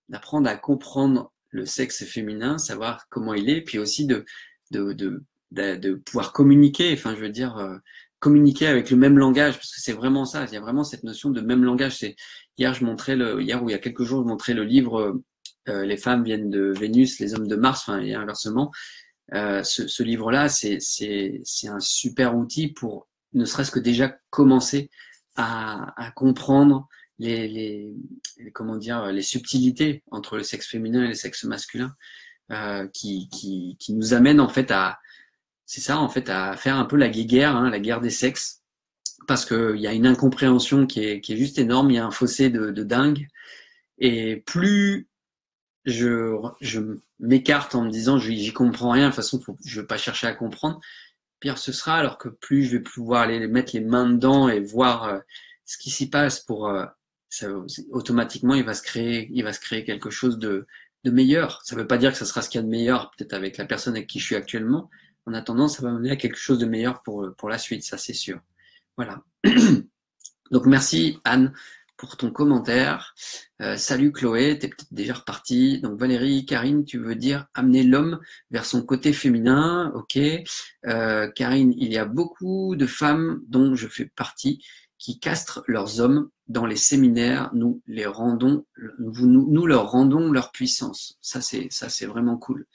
d'apprendre à comprendre le sexe féminin, savoir comment il est, puis aussi de, de, de pouvoir communiquer, enfin je veux dire communiquer avec le même langage, parce que c'est vraiment ça, il y a vraiment cette notion de même langage. Hier ou il y a quelques jours, je montrais le livre Les femmes viennent de Vénus, les hommes de Mars, enfin et inversement. Ce livre-là, c'est un super outil pour ne serait-ce que déjà commencer à comprendre comment dire, les subtilités entre le sexe féminin et le sexe masculin, qui nous amènent en fait c'est ça en fait, à faire un peu la guéguerre, hein, la guerre des sexes, parce qu'il y a une incompréhension qui est juste énorme, il y a un fossé de dingue, et plus je m'écarte en me disant j'y comprends rien, de toute façon je ne veux pas chercher à comprendre, pire ce sera, alors que plus je vais pouvoir aller mettre les mains dedans et voir ce qui s'y passe automatiquement il va se créer quelque chose de meilleur. Ça ne veut pas dire que ça sera ce qu'il y a de meilleur peut-être avec la personne avec qui je suis actuellement. En attendant, ça va mener à quelque chose de meilleur pour la suite, ça c'est sûr. Voilà. Donc merci Anne pour ton commentaire. Salut Chloé, t'es peut-être déjà repartie. Donc Valérie, Karine, tu veux dire amener l'homme vers son côté féminin, ok. Karine, il y a beaucoup de femmes dont je fais partie qui castrent leurs hommes dans les séminaires. Nous leur rendons leur puissance. Ça c'est vraiment cool.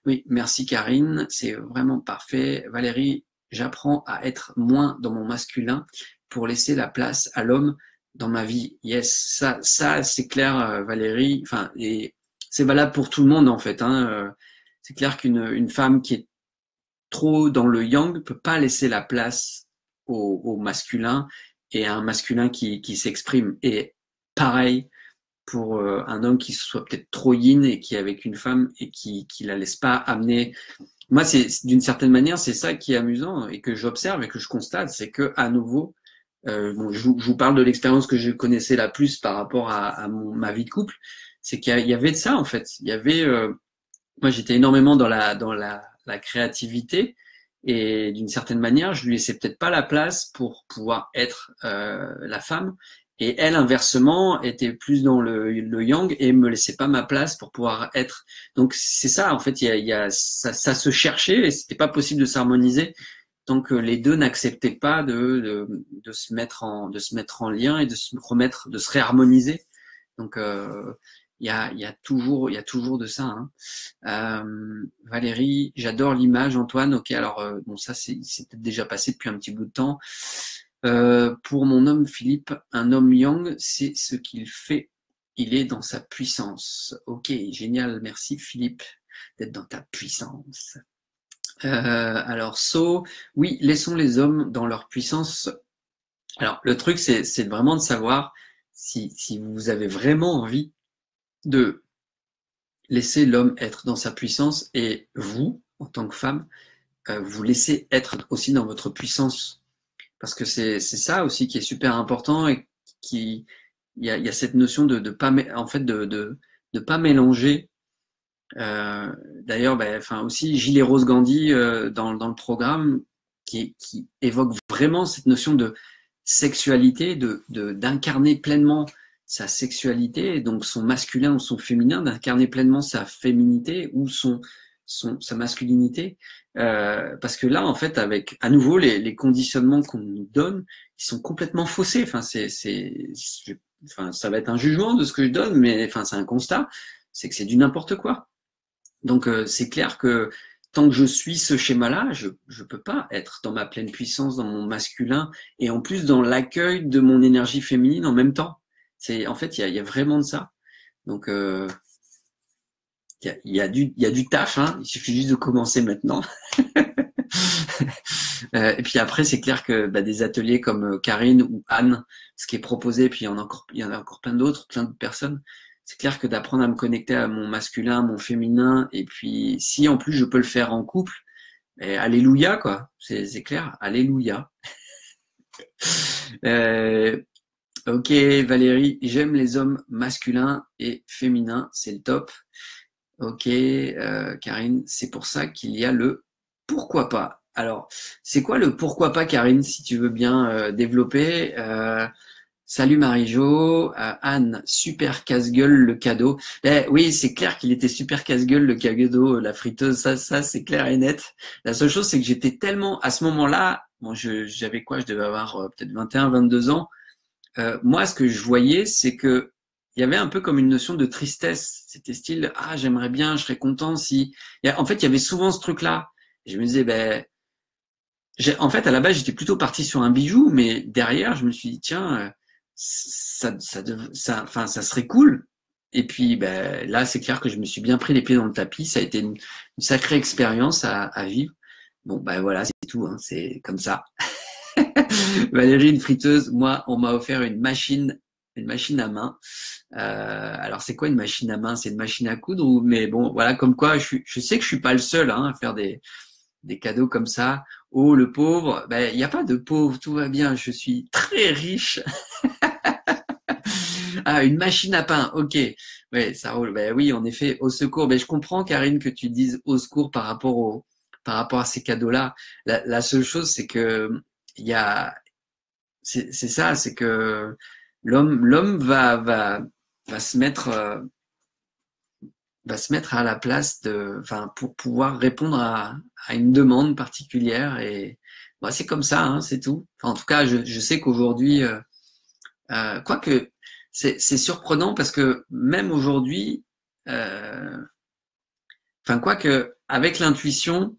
Oui, merci Karine, c'est vraiment parfait. Valérie, j'apprends à être moins dans mon masculin pour laisser la place à l'homme dans ma vie. Yes, ça c'est clair, Valérie. Enfin, et c'est valable pour tout le monde en fait. Hein. C'est clair qu'une femme qui est trop dans le yang peut pas laisser la place au masculin, et à un masculin qui s'exprime. Et pareil pour un homme qui soit peut-être trop yin et qui est avec une femme et qui la laisse pas amener moi, d'une certaine manière, c'est ça qui est amusant et que j'observe et que je constate, c'est que à nouveau, bon, je vous parle de l'expérience que je connaissais la plus par rapport à ma vie de couple, c'est qu'il y avait de ça en fait. Il y avait, moi, j'étais énormément dans la créativité et d'une certaine manière, je lui laissais peut-être pas la place pour pouvoir être la femme. Et elle, inversement, était plus dans le yang et me laissait pas ma place pour pouvoir être. Donc c'est ça, en fait, ça se cherchait et c'était pas possible de s'harmoniser tant que les deux n'acceptaient pas de se mettre en lien et de se remettre, de se réharmoniser. Donc il y a toujours de ça. Hein. Valérie, j'adore l'image. Antoine, ok, alors bon, ça c'est peut-être déjà passé depuis un petit bout de temps. Pour mon homme Philippe, un homme yang, c'est ce qu'il fait. Il est dans sa puissance. Ok, génial, merci Philippe d'être dans ta puissance. Alors, oui, laissons les hommes dans leur puissance. Alors, le truc, c'est vraiment de savoir si vous avez vraiment envie de laisser l'homme être dans sa puissance et vous, en tant que femme, vous laissez être aussi dans votre puissance. Parce que c'est ça aussi qui est super important et il y a cette notion de pas, en fait, de pas mélanger. D'ailleurs, enfin aussi Gilles Rose Gandhi dans le programme qui évoque vraiment cette notion de sexualité, d'incarner pleinement sa sexualité, et donc son masculin ou son féminin, d'incarner pleinement sa féminité ou sa masculinité, parce que là, en fait, avec à nouveau les conditionnements qu'on nous donne, ils sont complètement faussés. Enfin, enfin, ça va être un jugement de ce que je donne, mais enfin, c'est un constat, c'est que c'est du n'importe quoi. Donc, c'est clair que tant que je suis ce schéma-là, je peux pas être dans ma pleine puissance, dans mon masculin, et en plus dans l'accueil de mon énergie féminine en même temps. En fait, il y a vraiment de ça. Donc, il y a du taf, hein. Il suffit juste de commencer maintenant. Et puis après, c'est clair que des ateliers comme Karine ou Anne, ce qui est proposé, puis il y en a encore plein d'autres personnes. C'est clair que d'apprendre à me connecter à mon masculin, à mon féminin, et puis si en plus je peux le faire en couple, alléluia quoi. C'est clair, alléluia. Ok Valérie, j'aime les hommes masculins et féminins, c'est le top. Ok Karine, c'est pour ça qu'il y a le pourquoi pas. Alors, c'est quoi le pourquoi pas Karine, si tu veux bien développer Salut Marie-Jo, Anne, super casse-gueule le cadeau. Oui, c'est clair qu'il était super casse-gueule le cadeau, la friteuse, ça c'est clair et net. La seule chose, c'est que j'étais tellement, à ce moment-là, bon, j'avais quoi, je devais avoir peut-être 21, 22 ans. Moi, ce que je voyais, c'est que il y avait un peu comme une notion de tristesse. C'était style, ah, j'aimerais bien, je serais content si... En fait, il y avait souvent ce truc-là. Je me disais, en fait, à la base, j'étais plutôt parti sur un bijou, mais derrière, je me suis dit, tiens, ça serait cool. Et puis, là, c'est clair que je me suis bien pris les pieds dans le tapis. Ça a été une sacrée expérience à vivre. Bon, voilà, c'est tout. Hein, c'est comme ça. Valérie, une friteuse. Moi, on m'a offert une machine à main. Alors, c'est quoi une machine à main? C'est une machine à coudre mais bon, voilà, comme quoi, je sais que je suis pas le seul à faire des cadeaux comme ça. Oh, le pauvre. Il n'y a pas de pauvre, tout va bien. Je suis très riche. Ah, une machine à pain, ok. Ouais, ça roule. Oui, en effet, au secours. Je comprends, Karine, que tu dises au secours par rapport à ces cadeaux-là. La seule chose, c'est que c'est ça, c'est que l'homme va se mettre à la place pour pouvoir répondre à une demande particulière et c'est comme ça, hein, c'est tout. En tout cas, je sais qu'aujourd'hui, quoique c'est surprenant parce que même aujourd'hui, quoique avec l'intuition,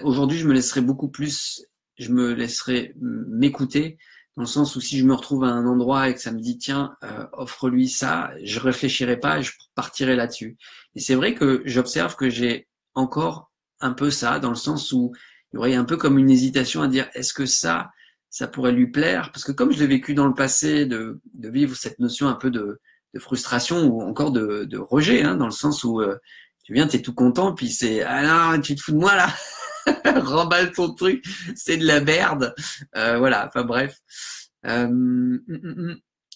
aujourd'hui je me laisserai beaucoup plus, je me laisserai m'écouter dans le sens où si je me retrouve à un endroit et que ça me dit tiens, offre-lui ça, je réfléchirai pas et je partirai là-dessus. Et c'est vrai que j'observe que j'ai encore un peu ça, dans le sens où il y aurait un peu comme une hésitation à dire est-ce que ça pourrait lui plaire? Parce que comme je l'ai vécu dans le passé, de vivre cette notion un peu de frustration ou encore de rejet, hein, dans le sens où Tu viens, t'es tout content, puis c'est ah non, tu te fous de moi là, remballe ton truc, c'est de la merde. Voilà, enfin bref.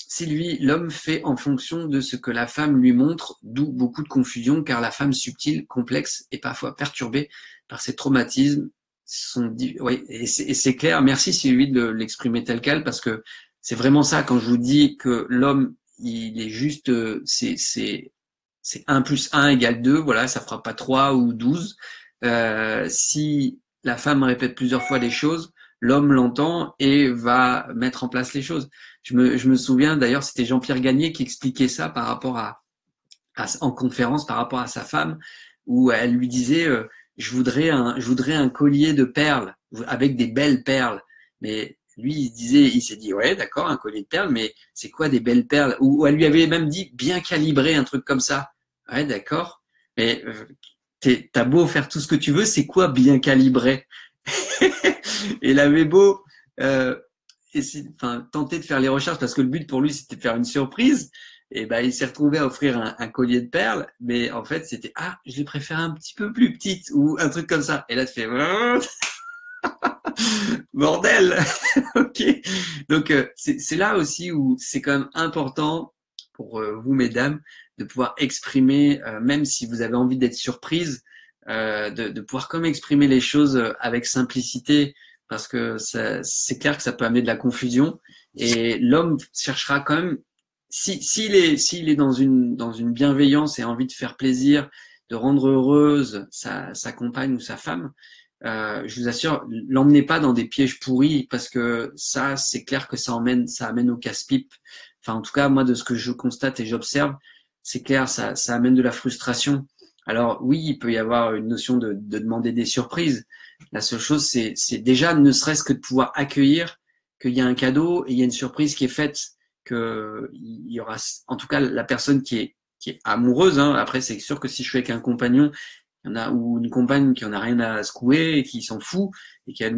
Sylvie, l'homme fait en fonction de ce que la femme lui montre, d'où beaucoup de confusion, car la femme subtile, complexe et parfois perturbée par ses traumatismes oui, et c'est clair. Merci Sylvie de l'exprimer tel quel, parce que c'est vraiment ça quand je vous dis que l'homme, il est juste, c'est 1 plus 1 égale 2, voilà, ça fera pas 3 ou 12. Si la femme répète plusieurs fois les choses, l'homme l'entend et va mettre en place les choses. Je me souviens d'ailleurs, c'était Jean-Pierre Gagné qui expliquait ça par rapport en conférence par rapport à sa femme, où elle lui disait je voudrais un collier de perles avec des belles perles. Mais lui, il s'est dit ouais, d'accord, un collier de perles, mais c'est quoi des belles perles? Ou elle lui avait même dit bien calibré, un truc comme ça. Ouais, d'accord. Mais t'as beau faire tout ce que tu veux, c'est quoi bien calibré? Et il avait beau tenter de faire les recherches, parce que le but pour lui c'était de faire une surprise. Et ben il s'est retrouvé à offrir un collier de perles, mais en fait c'était je les préfère un petit peu plus petites ou un truc comme ça. Et là tu fais bordel. Ok. Donc c'est là aussi où c'est quand même important pour vous mesdames de pouvoir exprimer, même si vous avez envie d'être surprise, de pouvoir quand même exprimer les choses avec simplicité, parce que c'est clair que ça peut amener de la confusion, et l'homme cherchera quand même, s'il est dans une bienveillance et envie de faire plaisir, de rendre heureuse sa compagne ou sa femme, je vous assure, l'emmenez pas dans des pièges pourris, parce que ça, c'est clair que ça amène au casse-pipe. Enfin, en tout cas, moi, de ce que je constate et j'observe, c'est clair, ça amène de la frustration. Alors oui, il peut y avoir une notion de demander des surprises. La seule chose, c'est déjà ne serait-ce que de pouvoir accueillir qu'il y a un cadeau et il y a une surprise qui est faite, que il y aura, en tout cas, la personne qui est amoureuse. Hein. Après, c'est sûr que si je suis avec un compagnon, il y en a, ou une compagne qui en a rien à secouer et qui s'en fout et qu'elle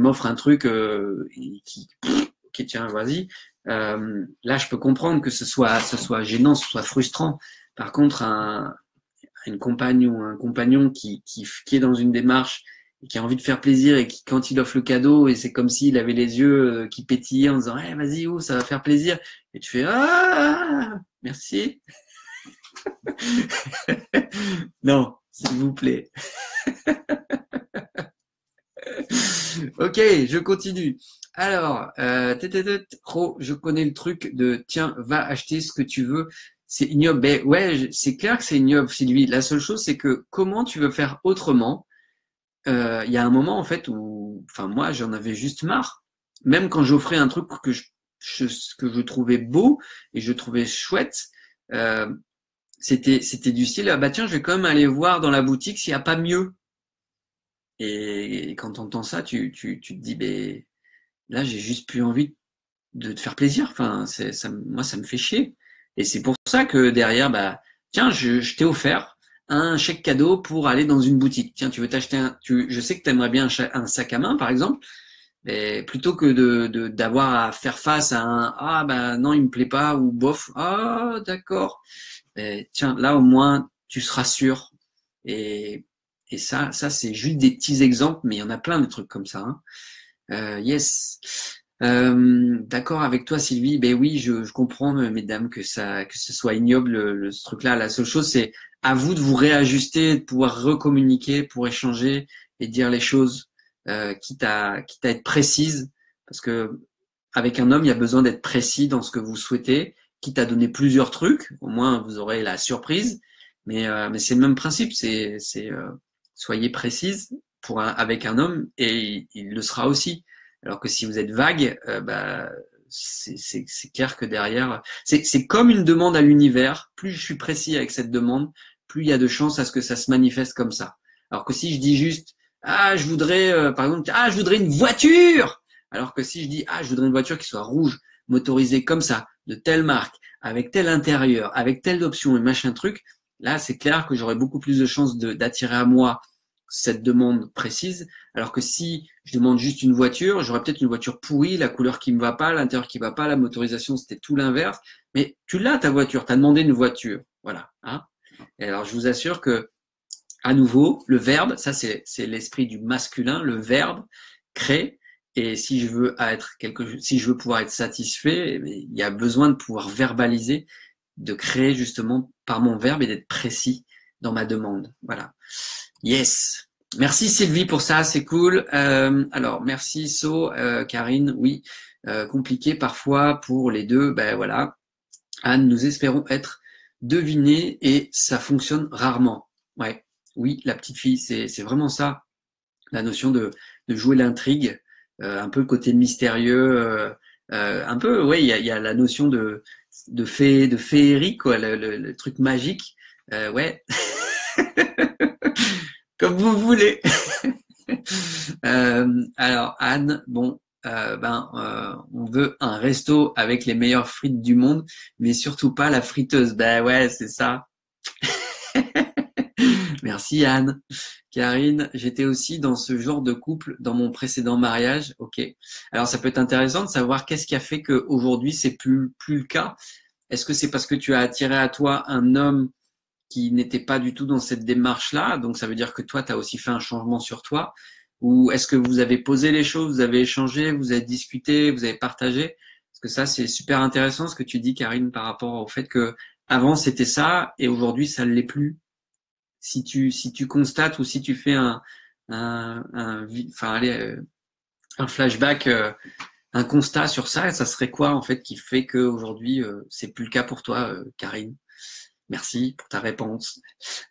m'offre un truc ok, tiens, vas-y. Là, je peux comprendre que ce soit gênant, ce soit frustrant. Par contre, une compagne ou un compagnon qui est dans une démarche et qui a envie de faire plaisir, et qui, quand il offre le cadeau, et c'est comme s'il avait les yeux qui pétillaient en disant vas-y, ça va faire plaisir, et tu fais merci. Non, s'il vous plaît. Ok, je continue. Alors, je connais le truc de tiens, va acheter ce que tu veux. C'est ignoble. Ben ouais, c'est clair que c'est ignoble, Sylvie. La seule chose, c'est que comment tu veux faire autrement? Il y a un moment en fait où, enfin moi, j'en avais juste marre. Même quand j'offrais un truc que je trouvais beau et je trouvais chouette, c'était du style bah tiens, je vais quand même aller voir dans la boutique s'il n'y a pas mieux. Et quand tu entends ça, tu te dis ben là, j'ai juste plus envie de te faire plaisir. Enfin, moi, ça me fait chier. Et c'est pour ça que derrière, bah, tiens, je t'ai offert un chèque cadeau pour aller dans une boutique. Tiens, tu veux t'acheter je sais que tu aimerais bien un sac à main, par exemple, mais plutôt que d'avoir à faire face à bah non, il me plaît pas, ou bof, d'accord. Tiens, là au moins, tu seras sûr. Et ça, c'est juste des petits exemples, mais il y en a plein de trucs comme ça. Hein. Yes. D'accord avec toi, Sylvie. Ben oui, je comprends, mesdames, que ce soit ignoble ce truc-là. La seule chose, c'est à vous de vous réajuster, de pouvoir recommuniquer, pour échanger et dire les choses, quitte à être précise, parce que avec un homme, il y a besoin d'être précis dans ce que vous souhaitez, quitte à donner plusieurs trucs. Au moins, vous aurez la surprise. Mais c'est le même principe. Soyez précise avec un homme, et il le sera aussi. Alors que si vous êtes vague, c'est clair que derrière, c'est comme une demande à l'univers. Plus je suis précis avec cette demande, plus il y a de chances à ce que ça se manifeste comme ça. Alors que si je dis juste je voudrais par exemple je voudrais une voiture, alors que si je dis je voudrais une voiture qui soit rouge, motorisée comme ça, de telle marque, avec tel intérieur, avec telle option et machin truc, là c'est clair que j'aurais beaucoup plus de chances d'attirer à moi cette demande précise, alors que si je demande juste une voiture, j'aurais peut-être une voiture pourrie, la couleur qui me va pas, l'intérieur qui va pas, la motorisation c'était tout l'inverse, mais tu l'as ta voiture, tu as demandé une voiture, voilà. Hein. Et alors je vous assure que à nouveau, le verbe, ça c'est l'esprit du masculin, le verbe crée. Et si je veux si je veux pouvoir être satisfait, il y a besoin de pouvoir verbaliser, de créer justement par mon verbe et d'être précis dans ma demande. Voilà. Yes. Merci Sylvie pour ça, c'est cool. Alors merci So, Karine, oui, compliqué parfois pour les deux. Ben voilà. Anne, nous espérons être devinés et ça fonctionne rarement. Ouais, oui, la petite fille, c'est vraiment ça, la notion de jouer l'intrigue, un peu le côté mystérieux, un peu, ouais, il y a la notion de féerie, quoi, le truc magique. Ouais, comme vous voulez. Alors Anne, bon, on veut un resto avec les meilleures frites du monde, mais surtout pas la friteuse. Ben ouais, c'est ça. Merci Anne. Karine, j'étais aussi dans ce genre de couple dans mon précédent mariage. Ok. Alors ça peut être intéressant de savoir qu'est-ce qui a fait qu'aujourd'hui c'est plus le cas. Est-ce que c'est parce que tu as attiré à toi un homme qui n'était pas du tout dans cette démarche-là, donc ça veut dire que toi, tu as aussi fait un changement sur toi, ou est-ce que vous avez posé les choses, vous avez échangé, vous avez discuté, vous avez partagé? Parce que ça, c'est super intéressant ce que tu dis, Karine, par rapport au fait que avant c'était ça et aujourd'hui ça ne l'est plus. Si tu constates ou si tu fais un flashback, un constat sur ça, ça serait quoi en fait qui fait qu'aujourd'hui c'est plus le cas pour toi, Karine? Merci pour ta réponse.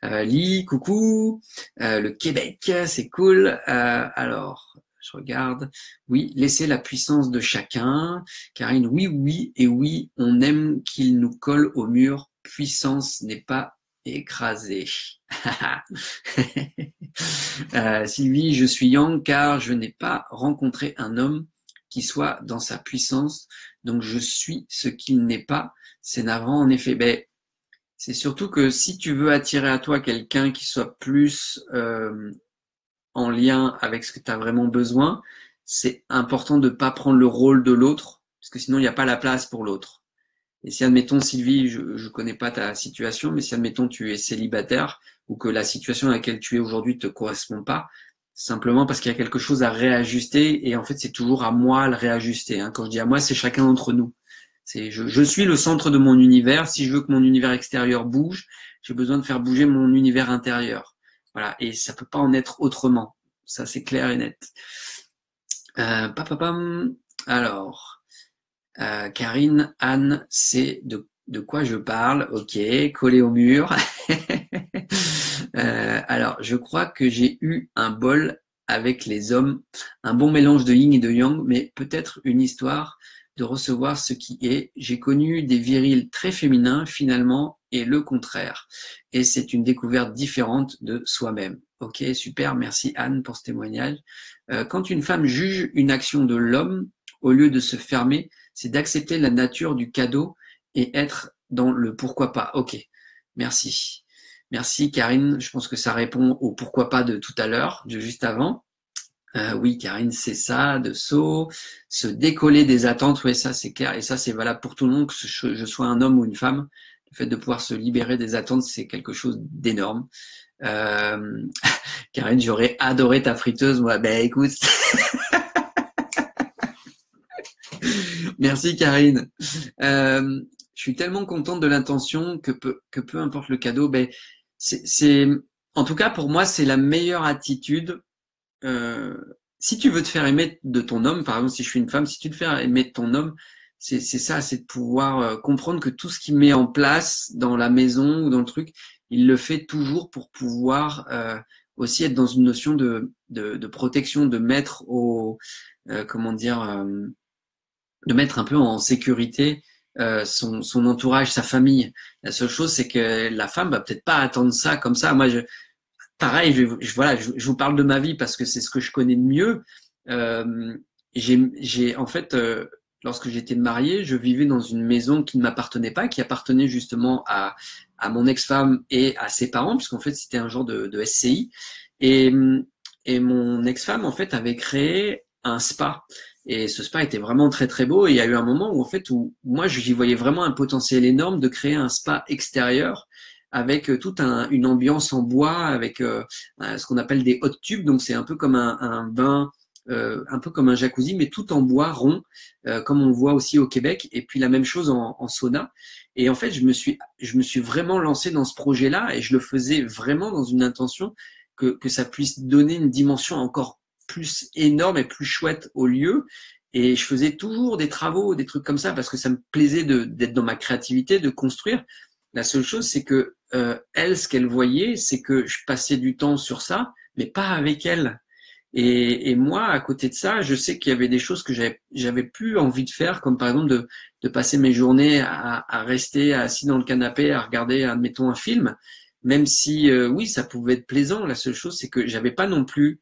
Lee, coucou. Le Québec, c'est cool. Alors, je regarde. Oui, laissez la puissance de chacun. Karine, oui, oui, et oui, on aime qu'il nous colle au mur. Puissance n'est pas écrasée. Sylvie, je suis Yang car je n'ai pas rencontré un homme qui soit dans sa puissance. Donc, je suis ce qu'il n'est pas. C'est navrant, en effet. Ben, c'est surtout que si tu veux attirer à toi quelqu'un qui soit plus en lien avec ce que tu as vraiment besoin, c'est important de ne pas prendre le rôle de l'autre, parce que sinon il n'y a pas la place pour l'autre. Et si, admettons, Sylvie, je ne connais pas ta situation, mais si, admettons, tu es célibataire ou que la situation à laquelle tu es aujourd'hui ne te correspond pas, simplement parce qu'il y a quelque chose à réajuster, et en fait, c'est toujours à moi le réajuster. Hein. Quand je dis à moi, c'est chacun d'entre nous. Je suis le centre de mon univers. Si je veux que mon univers extérieur bouge, j'ai besoin de faire bouger mon univers intérieur. Voilà, et ça peut pas en être autrement. Ça, c'est clair et net. Alors, Karine, Anne, c'est de quoi je parle. Ok, collé au mur. Alors, je crois que j'ai eu un bol avec les hommes, un bon mélange de yin et de yang, mais peut-être une histoire de recevoir ce qui est. J'ai connu des virils très féminins finalement et le contraire. Et c'est une découverte différente de soi-même. Ok, super, merci Anne pour ce témoignage. Quand une femme juge une action de l'homme, au lieu de se fermer, c'est d'accepter la nature du cadeau et être dans le pourquoi pas. Ok, merci. Merci Karine, je pense que ça répond au pourquoi pas de tout à l'heure, de juste avant. Oui, Karine, c'est ça, de saut, se décoller des attentes, oui, ça c'est clair, et ça c'est valable pour tout le monde, que je sois un homme ou une femme. Le fait de pouvoir se libérer des attentes, c'est quelque chose d'énorme. Karine, j'aurais adoré ta friteuse, moi. Ben écoute, merci Karine. Je suis tellement contente de l'intention que peu importe le cadeau, ben en tout cas pour moi c'est la meilleure attitude. Si tu veux te faire aimer de ton homme, par exemple, si je suis une femme, si tu te fais aimer de ton homme, c'est ça, c'est de pouvoir comprendre que tout ce qu'il met en place dans la maison ou dans le truc, il le fait toujours pour pouvoir aussi être dans une notion de protection, de mettre de mettre un peu en sécurité son entourage, sa famille. La seule chose, c'est que la femme va peut-être pas attendre ça comme ça. Moi, pareil, je vous parle de ma vie parce que c'est ce que je connais de mieux. En fait, lorsque j'étais marié, je vivais dans une maison qui ne m'appartenait pas, qui appartenait justement à mon ex-femme et à ses parents, puisqu'en fait c'était un genre de SCI. Et mon ex-femme en fait avait créé un spa. Et ce spa était vraiment très très beau. Et il y a eu un moment où en fait où moi j'y voyais vraiment un potentiel énorme de créer un spa extérieur avec toute une ambiance en bois, avec ce qu'on appelle des hot tubes. Donc c'est un peu comme un bain, un peu comme un jacuzzi, mais tout en bois rond, comme on voit aussi au Québec. Et puis la même chose en sauna. Et en fait, je me suis vraiment lancé dans ce projet-là et je le faisais vraiment dans une intention que ça puisse donner une dimension encore plus énorme et plus chouette au lieu. Et je faisais toujours des travaux, des trucs comme ça, parce que ça me plaisait d'être dans ma créativité, de construire. La seule chose, c'est que elle, ce qu'elle voyait, c'est que je passais du temps sur ça, mais pas avec elle. Et moi, à côté de ça, je sais qu'il y avait des choses que j'avais plus envie de faire, comme par exemple de passer mes journées à rester assis dans le canapé, à regarder, admettons, un film, même si oui, ça pouvait être plaisant. La seule chose, c'est que j'avais pas non plus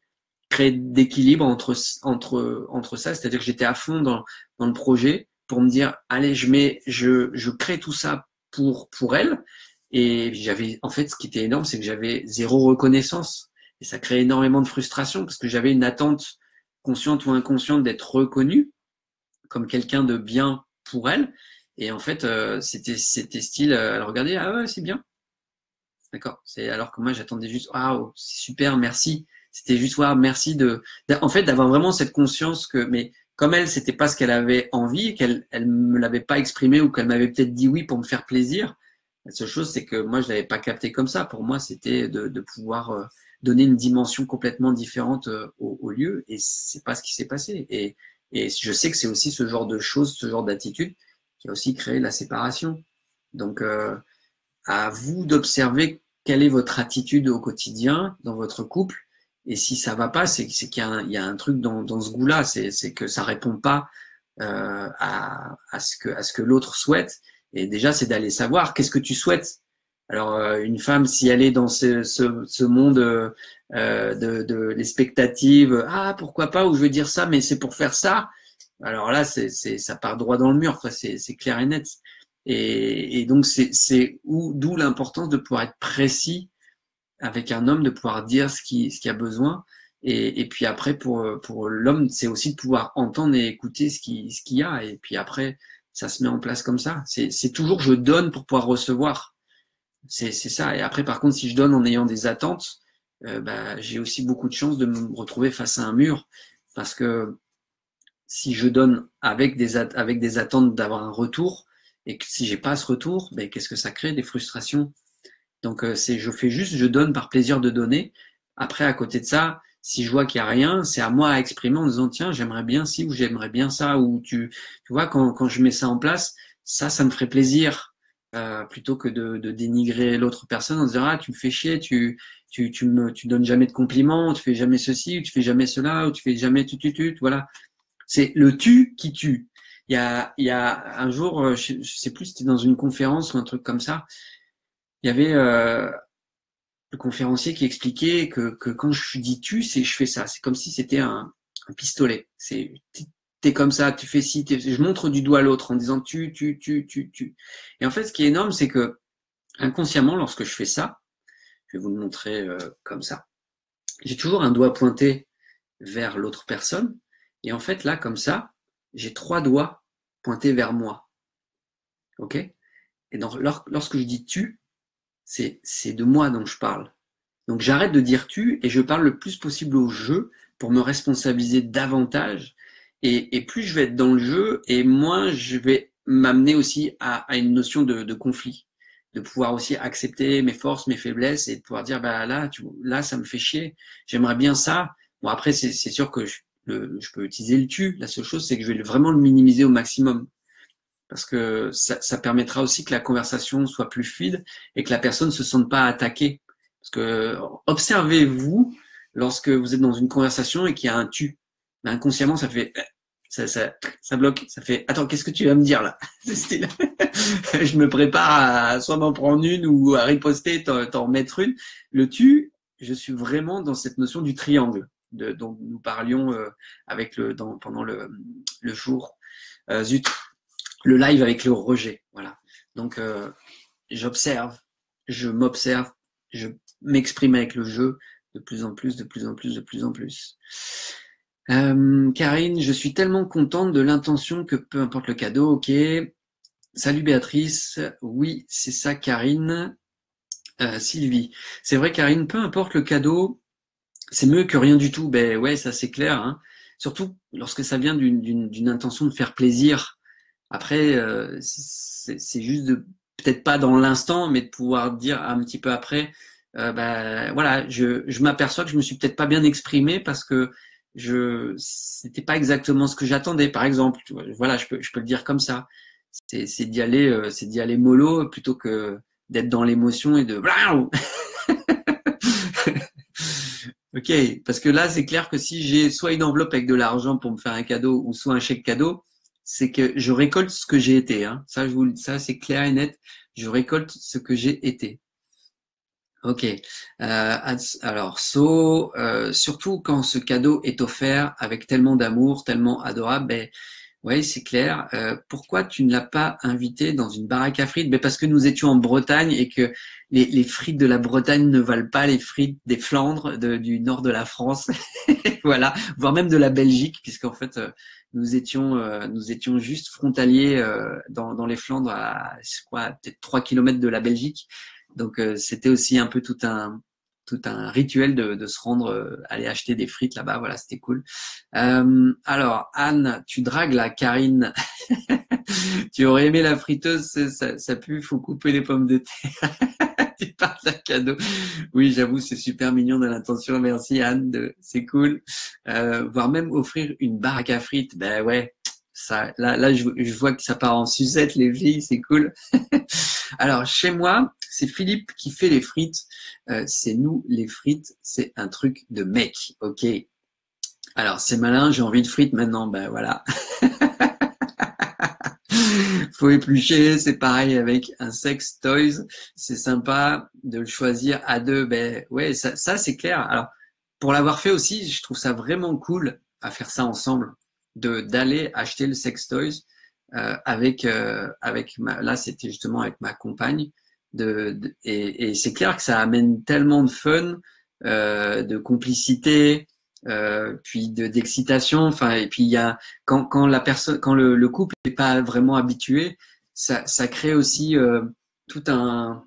créé d'équilibre entre ça, c'est-à-dire que j'étais à fond dans le projet pour me dire, allez, je crée tout ça pour elle. Et j'avais, en fait, ce qui était énorme, c'est que j'avais zéro reconnaissance. Et ça crée énormément de frustration parce que j'avais une attente consciente ou inconsciente d'être reconnu comme quelqu'un de bien pour elle. Et en fait, c'était style, elle regardait, ah ouais, c'est bien. D'accord. C'est alors que moi, j'attendais juste, waouh, c'est super, merci. C'était juste, waouh, merci en fait, d'avoir vraiment cette conscience que, mais comme elle, c'était pas ce qu'elle avait envie, elle me l'avait pas exprimé ou qu'elle m'avait peut-être dit oui pour me faire plaisir. La seule chose, c'est que moi, je l'avais pas capté comme ça. Pour moi, c'était de pouvoir donner une dimension complètement différente au lieu. Et c'est pas ce qui s'est passé. Et je sais que c'est aussi ce genre de choses, ce genre d'attitude qui a aussi créé la séparation. Donc, à vous d'observer quelle est votre attitude au quotidien dans votre couple. Et si ça va pas, c'est qu'il y a un truc dans ce goût-là. C'est que ça répond pas à ce que l'autre souhaite. Et déjà, c'est d'aller savoir qu'est-ce que tu souhaites. Alors, une femme, si elle est dans ce monde de l'expectative, ah pourquoi pas, ou je veux dire ça, mais c'est pour faire ça. Alors là, ça part droit dans le mur, quoi. C'est clair et net. Et donc d'où l'importance de pouvoir être précis avec un homme, de pouvoir dire ce qu'il a besoin. Et puis après, pour l'homme, c'est aussi de pouvoir entendre et écouter ce qu'il y a. Et puis après, ça se met en place comme ça. C'est toujours je donne pour pouvoir recevoir. C'est ça. Et après, par contre, si je donne en ayant des attentes, j'ai aussi beaucoup de chances de me retrouver face à un mur. Parce que si je donne avec des attentes d'avoir un retour, et que si j'ai pas ce retour, qu'est-ce que ça crée? Des frustrations. Donc je donne par plaisir de donner. Après, à côté de ça, si je vois qu'il y a rien, c'est à moi à exprimer en disant tiens, j'aimerais bien ci ou j'aimerais bien ça, ou tu vois quand je mets ça en place, ça me ferait plaisir, plutôt que de dénigrer l'autre personne en disant ah tu me fais chier, tu donnes jamais de compliments, tu fais jamais ceci, ou tu fais jamais cela, ou tu fais jamais voilà. C'est le tu qui tue. Il y a un jour, je sais plus, c'était dans une conférence ou un truc comme ça. Il y avait le conférencier qui expliquait que quand je dis tu, c'est je fais ça. C'est comme si c'était un pistolet. T'es comme ça, tu fais ci, je montre du doigt à l'autre en disant tu. Et en fait, ce qui est énorme, c'est que inconsciemment, lorsque je fais ça, je vais vous le montrer comme ça. J'ai toujours un doigt pointé vers l'autre personne. Et en fait, là, comme ça, j'ai 3 doigts pointés vers moi. Ok? Et lorsque je dis tu, c'est de moi dont je parle. Donc j'arrête de dire tu et je parle le plus possible au jeu pour me responsabiliser davantage. Et plus je vais être dans le jeu, et moins je vais m'amener aussi à une notion de conflit. De pouvoir aussi accepter mes forces, mes faiblesses, et de pouvoir dire là ça me fait chier, j'aimerais bien ça. Bon après c'est sûr que je peux utiliser le tu. La seule chose c'est que je vais vraiment le minimiser au maximum. Parce que ça permettra aussi que la conversation soit plus fluide et que la personne ne se sente pas attaquée. Parce que observez-vous lorsque vous êtes dans une conversation et qu'il y a un tu. Inconsciemment, ça fait ça bloque, ça fait attends, qu'est-ce que tu vas me dire là? Je me prépare à soit m'en prendre une ou à riposter, t'en remettre une. Le tu, je suis vraiment dans cette notion du triangle dont nous parlions pendant le jour. Zut. Le live avec le rejet, voilà. Donc j'observe, je m'observe, je m'exprime avec le jeu de plus en plus. Karine, je suis tellement contente de l'intention que peu importe le cadeau, ok. Salut Béatrice, oui, c'est ça Karine. Sylvie, c'est vrai, Karine, peu importe le cadeau, c'est mieux que rien du tout. Ben ouais, ça c'est clair, hein. Surtout lorsque ça vient d'une intention de faire plaisir. Après, c'est juste de peut-être pas dans l'instant, mais de pouvoir dire un petit peu après, ben voilà, je m'aperçois que je me suis peut-être pas bien exprimé parce que c'était pas exactement ce que j'attendais. Par exemple, tu vois, voilà, je peux le dire comme ça. C'est d'y aller mollo plutôt que d'être dans l'émotion et de Ok, parce que là, c'est clair que si j'ai soit une enveloppe avec de l'argent pour me faire un cadeau ou soit un chèque cadeau, c'est que je récolte ce que j'ai été, hein. Ça c'est clair et net. Je récolte ce que j'ai été. Ok. Alors, surtout quand ce cadeau est offert avec tellement d'amour, tellement adorable, ben oui, c'est clair. Pourquoi tu ne l'as pas invité dans une baraque à frites? Ben parce que nous étions en Bretagne et que les frites de la Bretagne ne valent pas les frites des Flandres, du nord de la France, voilà, voire même de la Belgique, puisqu'en fait nous étions juste frontaliers dans les Flandres, à je crois peut-être 3 kilomètres de la Belgique. Donc c'était aussi un peu tout un rituel de se rendre, aller acheter des frites là-bas. Voilà, c'était cool. Alors, Anne, tu dragues la Karine. Tu aurais aimé la friteuse, ça pue, faut couper les pommes de terre. Tu parles d'un cadeau. Oui, j'avoue, c'est super mignon de l'intention. Merci Anne, c'est cool. Voire même offrir une baraque à frites. Ben ouais, ça, là, je vois que ça part en sucette, les filles, c'est cool. Alors, chez moi, c'est Philippe qui fait les frites. C'est nous, les frites, c'est un truc de mec, ok? Alors, c'est malin, j'ai envie de frites maintenant, ben voilà. Faut éplucher, c'est pareil avec un sex toys. C'est sympa de le choisir à deux, ben ouais, ça c'est clair. Alors, pour l'avoir fait aussi, je trouve ça vraiment cool à faire ça ensemble, d'aller acheter le sex toys là c'était justement avec ma compagne et c'est clair que ça amène tellement de fun, de complicité, puis d'excitation. Enfin, et puis il y a quand la personne, quand le couple n'est pas vraiment habitué, ça crée aussi tout un,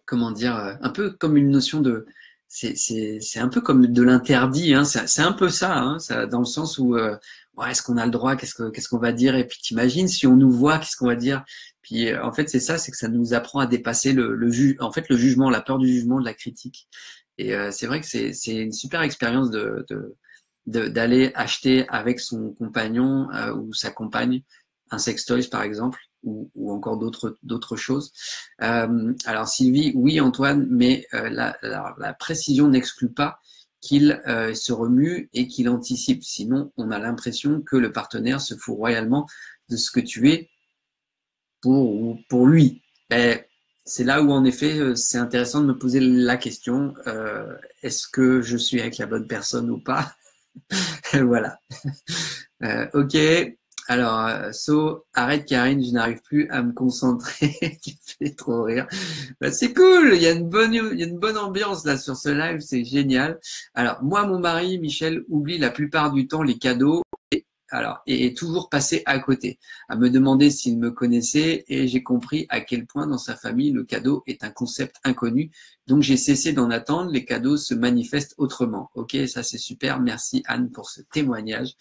comment dire, un peu comme une notion de, c'est un peu comme de l'interdit, hein. C'est un peu ça, hein, ça, dans le sens où ouais, est-ce qu'on a le droit, qu'est-ce qu'on va dire, et puis t'imagines si on nous voit, qu'est-ce qu'on va dire. Puis en fait c'est ça, c'est que ça nous apprend à dépasser en fait le jugement, la peur du jugement, de la critique. Et c'est vrai que c'est une super expérience d'aller acheter avec son compagnon ou sa compagne un sextoys par exemple, ou encore d'autres choses. Alors Sylvie, oui Antoine, mais la précision n'exclut pas qu'il se remue et qu'il anticipe. Sinon, on a l'impression que le partenaire se fout royalement de ce que tu es pour lui. Et c'est là où, en effet, c'est intéressant de me poser la question, est-ce que je suis avec la bonne personne ou pas? Voilà. Ok. Alors, arrête Karine, je n'arrive plus à me concentrer. Tu fais trop rire. Bah, c'est cool, il y a une bonne ambiance là sur ce live, c'est génial. Alors, moi, mon mari, Michel, oublie la plupart du temps les cadeaux et est toujours passé à côté, à me demander s'il me connaissait et j'ai compris à quel point dans sa famille le cadeau est un concept inconnu. Donc, j'ai cessé d'en attendre, les cadeaux se manifestent autrement. Ok, ça c'est super, merci Anne pour ce témoignage.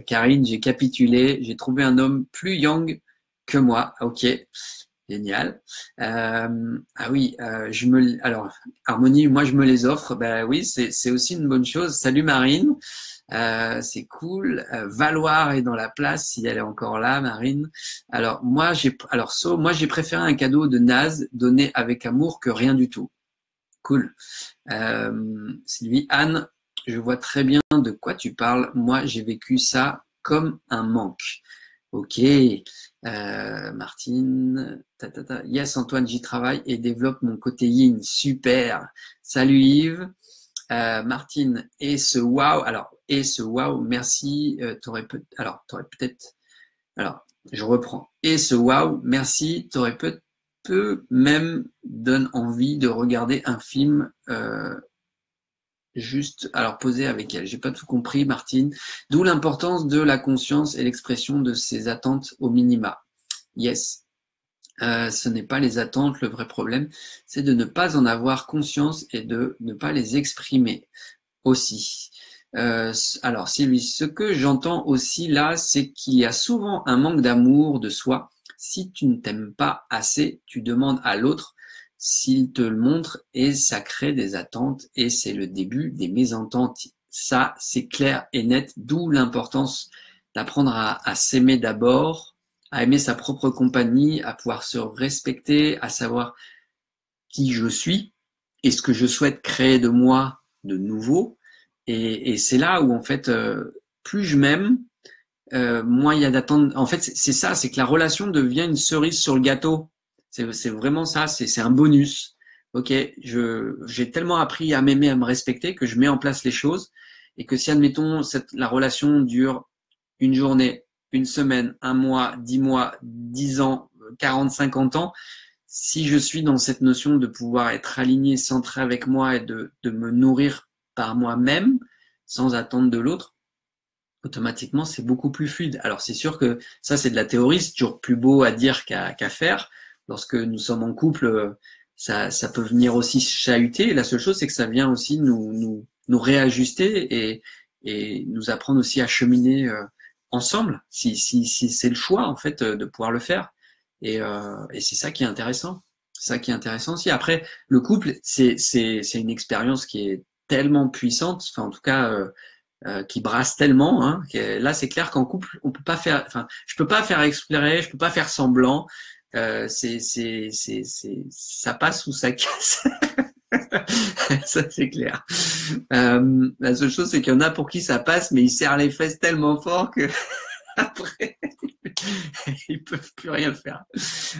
Karine, j'ai capitulé, j'ai trouvé un homme plus young que moi. Ok, génial. Ah oui, alors Harmonie, moi je me les offre. Ben oui, c'est aussi une bonne chose. Salut Marine, c'est cool. Valoir est dans la place si elle est encore là, Marine. Alors moi j'ai préféré un cadeau de naze donné avec amour que rien du tout. Cool. Sylvie, Anne, je vois très bien de quoi tu parles. Moi, j'ai vécu ça comme un manque. Ok. Martine, Yes, Antoine, j'y travaille et développe mon côté yin. Super. Salut Yves. Martine, merci. T'aurais peut-être. Alors, je reprends. Et ce waouh, merci. T'aurais peu même donne envie de regarder un film juste, alors posé avec elle. J'ai pas tout compris, Martine. D'où l'importance de la conscience et l'expression de ses attentes au minima. Yes. Ce n'est pas les attentes, le vrai problème, c'est de ne pas en avoir conscience et de ne pas les exprimer aussi. Alors, Sylvie, ce que j'entends aussi là, c'est qu'il y a souvent un manque d'amour de soi. Si tu ne t'aimes pas assez, tu demandes à l'autre s'il te le montre et ça crée des attentes et c'est le début des mésententes. Ça, c'est clair et net, d'où l'importance d'apprendre à s'aimer d'abord, à aimer sa propre compagnie, à pouvoir se respecter, à savoir qui je suis et ce que je souhaite créer de moi de nouveau. Et c'est là où, en fait, plus je m'aime, moins il y a d'attente. En fait, c'est ça, c'est que la relation devient une cerise sur le gâteau. C'est vraiment ça, c'est un bonus. Ok, j'ai tellement appris à m'aimer, à me respecter que je mets en place les choses et que si, admettons, la relation dure une journée, une semaine, un mois, 10 ans, 40, 50 ans, si je suis dans cette notion de pouvoir être aligné, centré avec moi et de me nourrir par moi-même, sans attendre de l'autre, automatiquement, c'est beaucoup plus fluide. Alors, c'est sûr que ça, c'est de la théorie, c'est toujours plus beau à dire qu'à faire. Lorsque nous sommes en couple, ça peut venir aussi chahuter. La seule chose, c'est que ça vient aussi nous réajuster et nous apprendre aussi à cheminer ensemble, si c'est le choix, en fait, de pouvoir le faire. Et c'est ça qui est intéressant. C'est ça qui est intéressant aussi. Après, le couple, c'est une expérience qui est tellement puissante, enfin, en tout cas, qui brasse tellement. Hein, là, c'est clair qu'en couple, on peut pas faire. Enfin, je peux pas faire exprès, je peux pas faire semblant. Ça passe ou ça casse. Ça, c'est clair. La seule chose, c'est qu'il y en a pour qui ça passe, mais ils serrent les fesses tellement fort que après, ils peuvent plus rien faire.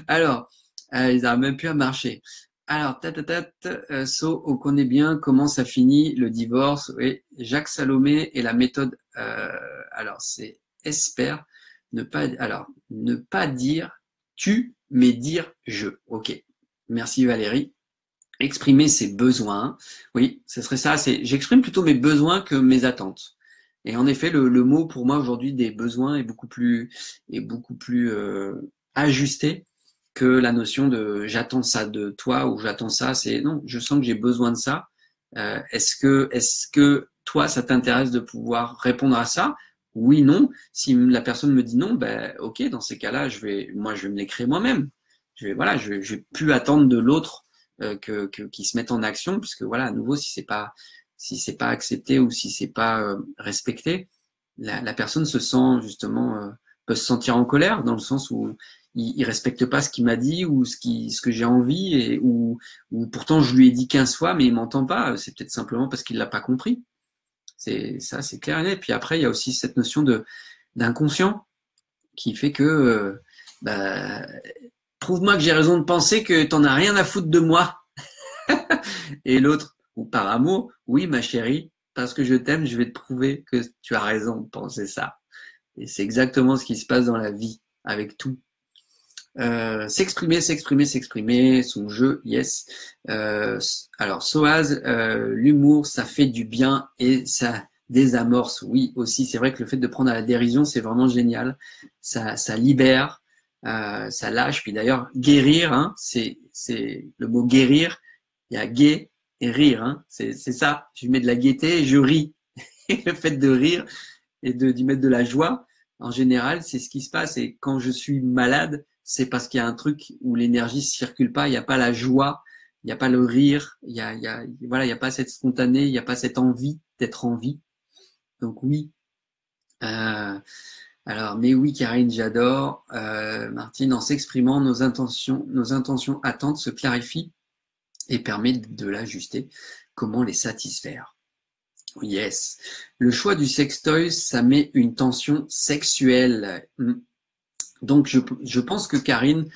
Alors, ils n'arrivent même plus à marcher. Alors, So, on connaît bien comment ça finit le divorce. Oui, Jacques Salomé et la méthode. Alors, c'est espère ne pas dire tu, mais dire je. Ok. Merci Valérie. Exprimer ses besoins. Oui, ce serait ça. J'exprime plutôt mes besoins que mes attentes. Et en effet, le mot pour moi aujourd'hui des besoins est beaucoup plus ajusté que la notion de j'attends ça de toi ou j'attends ça. C'est non, je sens que j'ai besoin de ça. Est-ce que toi ça t'intéresse de pouvoir répondre à ça? Oui, non. Si la personne me dit non, ben ok, dans ces cas-là, je vais me les créer moi-même. Je vais plus attendre de l'autre qui se mette en action, puisque voilà, à nouveau, si c'est pas accepté ou si c'est pas respecté, la personne se sent justement peut se sentir en colère dans le sens où il respecte pas ce qu'il m'a dit ou ce que j'ai envie ou pourtant je lui ai dit 15 fois mais il m'entend pas. C'est peut-être simplement parce qu'il l'a pas compris. C'est clair et net. Puis après il y a aussi cette notion d'inconscient qui fait que bah, prouve-moi que j'ai raison de penser que t'en as rien à foutre de moi. Et l'autre, ou par amour, oui ma chérie, parce que je t'aime, je vais te prouver que tu as raison de penser ça. Et c'est exactement ce qui se passe dans la vie, avec tout. S'exprimer, son jeu, yes. Alors Soaz, l'humour, ça fait du bien et ça désamorce, oui aussi. C'est vrai que le fait de prendre à la dérision, c'est vraiment génial. Ça libère, ça lâche. Puis d'ailleurs, guérir, hein, c'est le mot guérir. Il y a gai et rire, hein. C'est ça. Je mets de la gaieté et je ris. Et le fait de rire et d'y mettre de la joie, en général, c'est ce qui se passe. Et quand je suis malade, c'est parce qu'il y a un truc où l'énergie circule pas, il n'y a pas la joie, il n'y a pas le rire, voilà, il n'y a pas cette spontanée, il n'y a pas cette envie d'être en vie. Donc oui. Alors, mais oui, Karine, j'adore. Martine, en s'exprimant, nos intentions attentes se clarifient et permettent de l'ajuster. Comment les satisfaire? Yes. Le choix du sextoy, ça met une tension sexuelle. Donc, je pense que Karine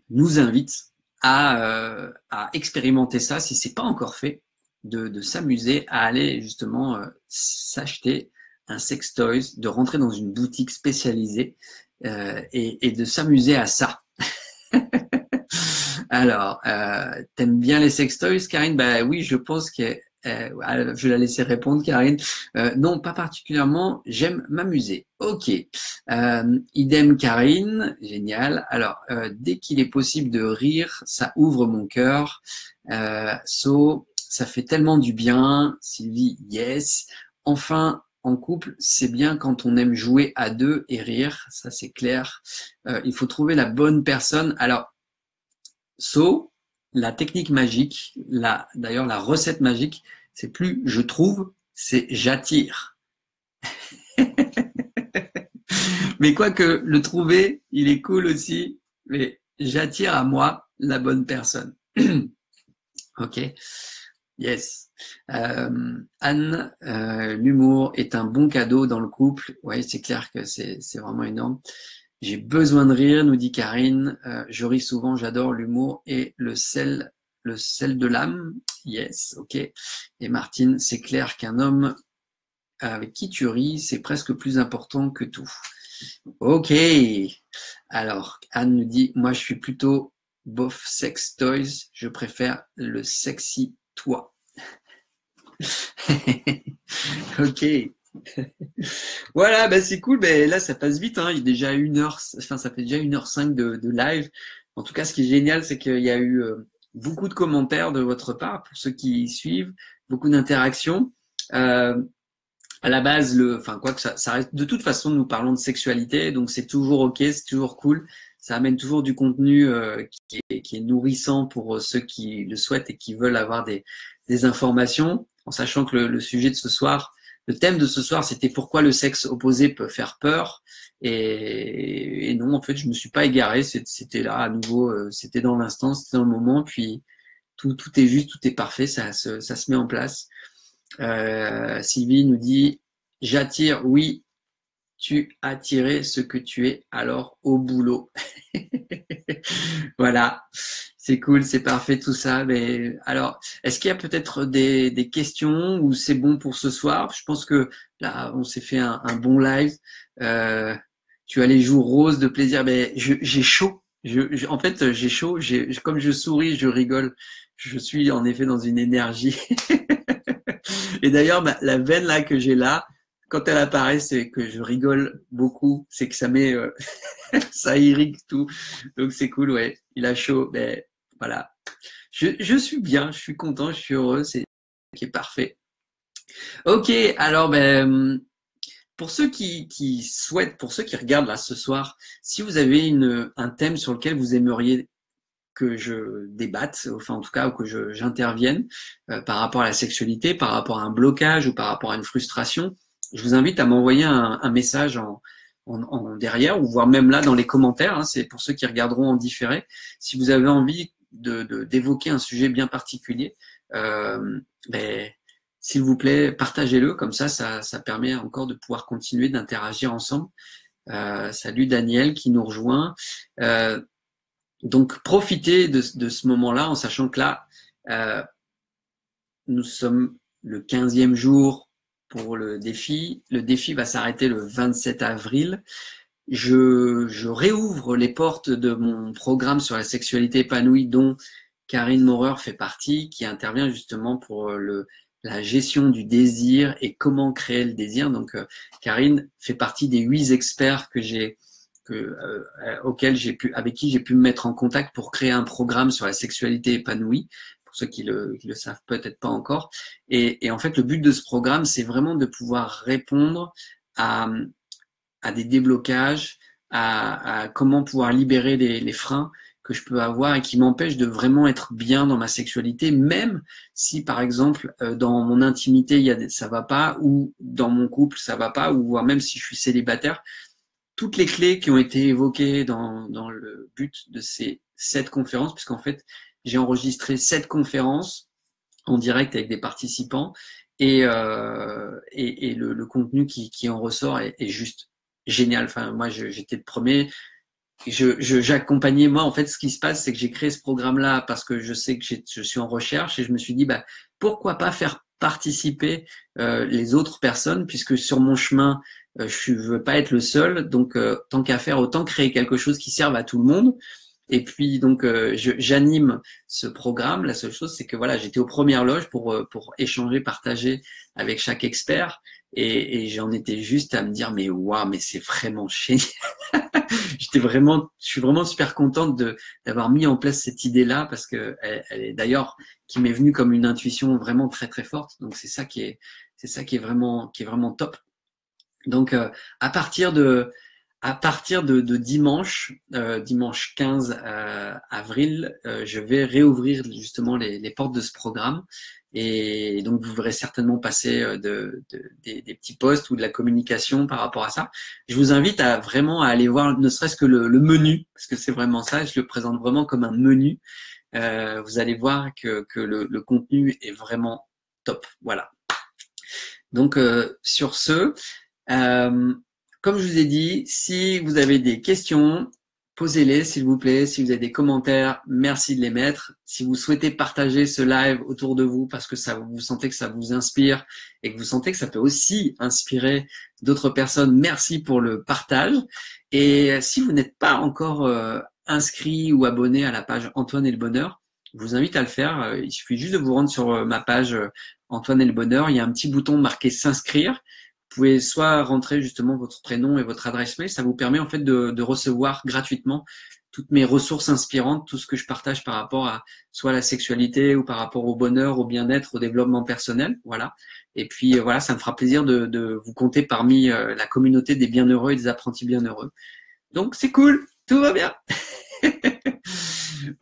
nous invite à expérimenter ça, si c'est pas encore fait, de s'amuser à aller justement s'acheter un sextoy, de rentrer dans une boutique spécialisée et de s'amuser à ça. Alors, t'aimes bien les sextoys, Karine? Bah oui, je pense que Je vais la laisser répondre, Karine. Non, pas particulièrement. J'aime m'amuser. Ok. Idem, Karine. Génial. Alors, dès qu'il est possible de rire, ça ouvre mon cœur. Ça fait tellement du bien. Sylvie, yes. Enfin, en couple, c'est bien quand on aime jouer à deux et rire. Ça, c'est clair. Il faut trouver la bonne personne. Alors, la technique magique, d'ailleurs la recette magique, c'est plus je trouve, c'est j'attire. Mais quoique le trouver, il est cool aussi, mais j'attire à moi la bonne personne. Ok, yes. Anne, l'humour est un bon cadeau dans le couple. Ouais, c'est clair que c'est vraiment énorme. J'ai besoin de rire, nous dit Karine. Je ris souvent, j'adore l'humour et le sel de l'âme. Yes, ok. Et Martine, c'est clair qu'un homme avec qui tu ris, c'est presque plus important que tout. Ok. Alors, Anne nous dit, moi je suis plutôt bof sex toys, je préfère le sexy toi. Ok. Voilà, bah c'est cool. Bah là, ça passe vite. Il y a déjà 1 heure, enfin, ça fait déjà 1h05 de live. En tout cas, ce qui est génial, c'est qu'il y a eu beaucoup de commentaires de votre part pour ceux qui suivent, beaucoup d'interactions. À la base, quoi que ça reste. De toute façon, nous parlons de sexualité, donc c'est toujours ok, c'est toujours cool. Ça amène toujours du contenu qui est nourrissant pour ceux qui le souhaitent et qui veulent avoir des informations, en sachant que le sujet de ce soir. Le thème de ce soir, c'était pourquoi le sexe opposé peut faire peur. Et non, en fait, je me suis pas égaré. C'était là, à nouveau, c'était dans l'instant, c'était dans le moment. Puis tout est juste, tout est parfait, ça se met en place. Sylvie nous dit, j'attire, oui, tu attirais ce que tu es alors au boulot. Voilà, c'est cool, c'est parfait tout ça. Mais alors, est-ce qu'il y a peut-être des questions ou c'est bon pour ce soir? Je pense que là, on s'est fait un bon live. Tu as les joues roses de plaisir. Mais j'ai chaud. En fait, j'ai chaud. Comme je souris, je rigole. Je suis en effet dans une énergie. Et d'ailleurs, la veine là que j'ai là, quand elle apparaît, c'est que je rigole beaucoup. C'est que ça met, ça irrigue tout. Donc c'est cool, ouais. Il a chaud, mais voilà. Je suis bien, je suis content, je suis heureux. C'est parfait. Ok, alors pour ceux qui souhaitent, pour ceux qui regardent là ce soir, si vous avez un thème sur lequel vous aimeriez que je débatte, enfin en tout cas, ou que j'intervienne par rapport à la sexualité, par rapport à un blocage ou par rapport à une frustration, je vous invite à m'envoyer un message en derrière, ou voire même là dans les commentaires, c'est pour ceux qui regarderont en différé. Si vous avez envie d'évoquer un sujet bien particulier, s'il vous plaît, partagez-le, comme ça permet encore de pouvoir continuer d'interagir ensemble. Salut Daniel qui nous rejoint. Donc, profitez de ce moment-là en sachant que là, nous sommes le 15e jour pour le défi. Le défi va s'arrêter le 27 avril. Je réouvre les portes de mon programme sur la sexualité épanouie dont Karine Maurer fait partie, qui intervient justement pour la gestion du désir et comment créer le désir. Donc, Karine fait partie des 8 experts avec qui j'ai pu me mettre en contact pour créer un programme sur la sexualité épanouie, pour ceux qui le savent peut-être pas encore. Et en fait, le but de ce programme, c'est vraiment de pouvoir répondre à des déblocages, à comment pouvoir libérer les freins que je peux avoir et qui m'empêchent de vraiment être bien dans ma sexualité, même si, par exemple, dans mon intimité, ça va pas, ou dans mon couple, ça va pas, ou voire même si je suis célibataire. Toutes les clés qui ont été évoquées dans le but de ces 7 conférences, puisqu'en fait, j'ai enregistré 7 conférences en direct avec des participants et le contenu qui en ressort est juste génial. Enfin, moi, j'étais le premier. J'accompagnais, moi, en fait, ce qui se passe, c'est que j'ai créé ce programme-là parce que je sais que je suis en recherche et je me suis dit, pourquoi pas faire participer les autres personnes, puisque sur mon chemin, je veux pas être le seul, donc tant qu'à faire, autant créer quelque chose qui serve à tout le monde. Et puis donc j'anime ce programme. La seule chose, c'est que voilà, j'étais aux premières loges pour échanger, partager avec chaque expert, et j'en étais juste à me dire mais waouh, mais c'est vraiment génial. Je suis vraiment super contente d'avoir mis en place cette idée-là, parce que elle est d'ailleurs qui m'est venue comme une intuition vraiment très très forte. Donc c'est ça qui est vraiment top. Donc à partir de dimanche, dimanche 15 avril, je vais réouvrir justement les portes de ce programme. Et donc, vous verrez certainement passer des petits posts ou de la communication par rapport à ça. Je vous invite à vraiment à aller voir ne serait-ce que le menu, parce que c'est vraiment ça, je le présente vraiment comme un menu. Vous allez voir que le contenu est vraiment top. Voilà. Donc, sur ce, comme je vous ai dit, si vous avez des questions, posez-les s'il vous plaît. Si vous avez des commentaires, merci de les mettre. Si vous souhaitez partager ce live autour de vous parce que vous sentez que ça vous inspire et que vous sentez que ça peut aussi inspirer d'autres personnes, merci pour le partage. Et si vous n'êtes pas encore inscrit ou abonné à la page Antoine et le Bonheur, je vous invite à le faire. Il suffit juste de vous rendre sur ma page Antoine et le Bonheur. Il y a un petit bouton marqué s'inscrire. Vous pouvez soit rentrer justement votre prénom et votre adresse mail. Ça vous permet en fait de recevoir gratuitement toutes mes ressources inspirantes, tout ce que je partage par rapport à soit la sexualité ou par rapport au bonheur, au bien-être, au développement personnel. Voilà. Et puis voilà, ça me fera plaisir de vous compter parmi la communauté des bienheureux et des apprentis bienheureux. Donc c'est cool, tout va bien.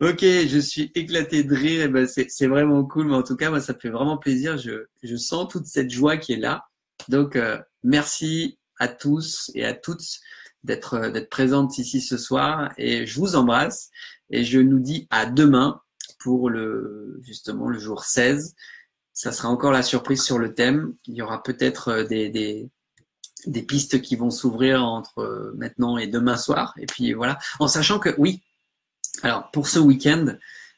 Ok, je suis éclaté de rire. Et ben c'est vraiment cool, mais en tout cas moi ça me fait vraiment plaisir. Je sens toute cette joie qui est là. Donc, merci à tous et à toutes d'être présentes ici ce soir, et je vous embrasse et je nous dis à demain pour justement le jour 16. Ça sera encore la surprise sur le thème. Il y aura peut-être des pistes qui vont s'ouvrir entre maintenant et demain soir. Et puis voilà, en sachant que oui, alors pour ce week-end,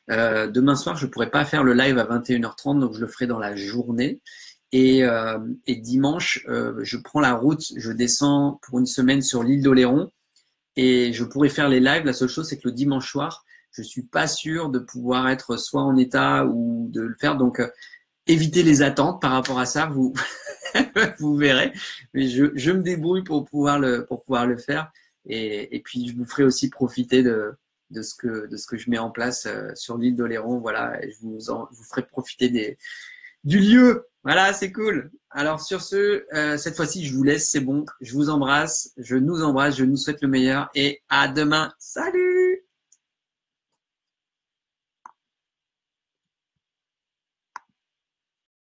demain soir, je pourrais pas faire le live à 21h30, donc je le ferai dans la journée. Et dimanche, je prends la route, je descends pour une semaine sur l'île d'Oléron, et je pourrais faire les lives. La seule chose, c'est que le dimanche soir, je suis pas sûr de pouvoir être soit en état ou de le faire. Donc, évitez les attentes par rapport à ça. Vous vous verrez. Mais je me débrouille pour pouvoir le faire. Et puis, je vous ferai aussi profiter de ce que je mets en place sur l'île d'Oléron. Voilà, et je vous ferai profiter du lieu. Voilà, c'est cool. Alors sur ce, cette fois-ci, je vous laisse, c'est bon. Je vous embrasse, je nous embrasse, je nous souhaite le meilleur et à demain. Salut!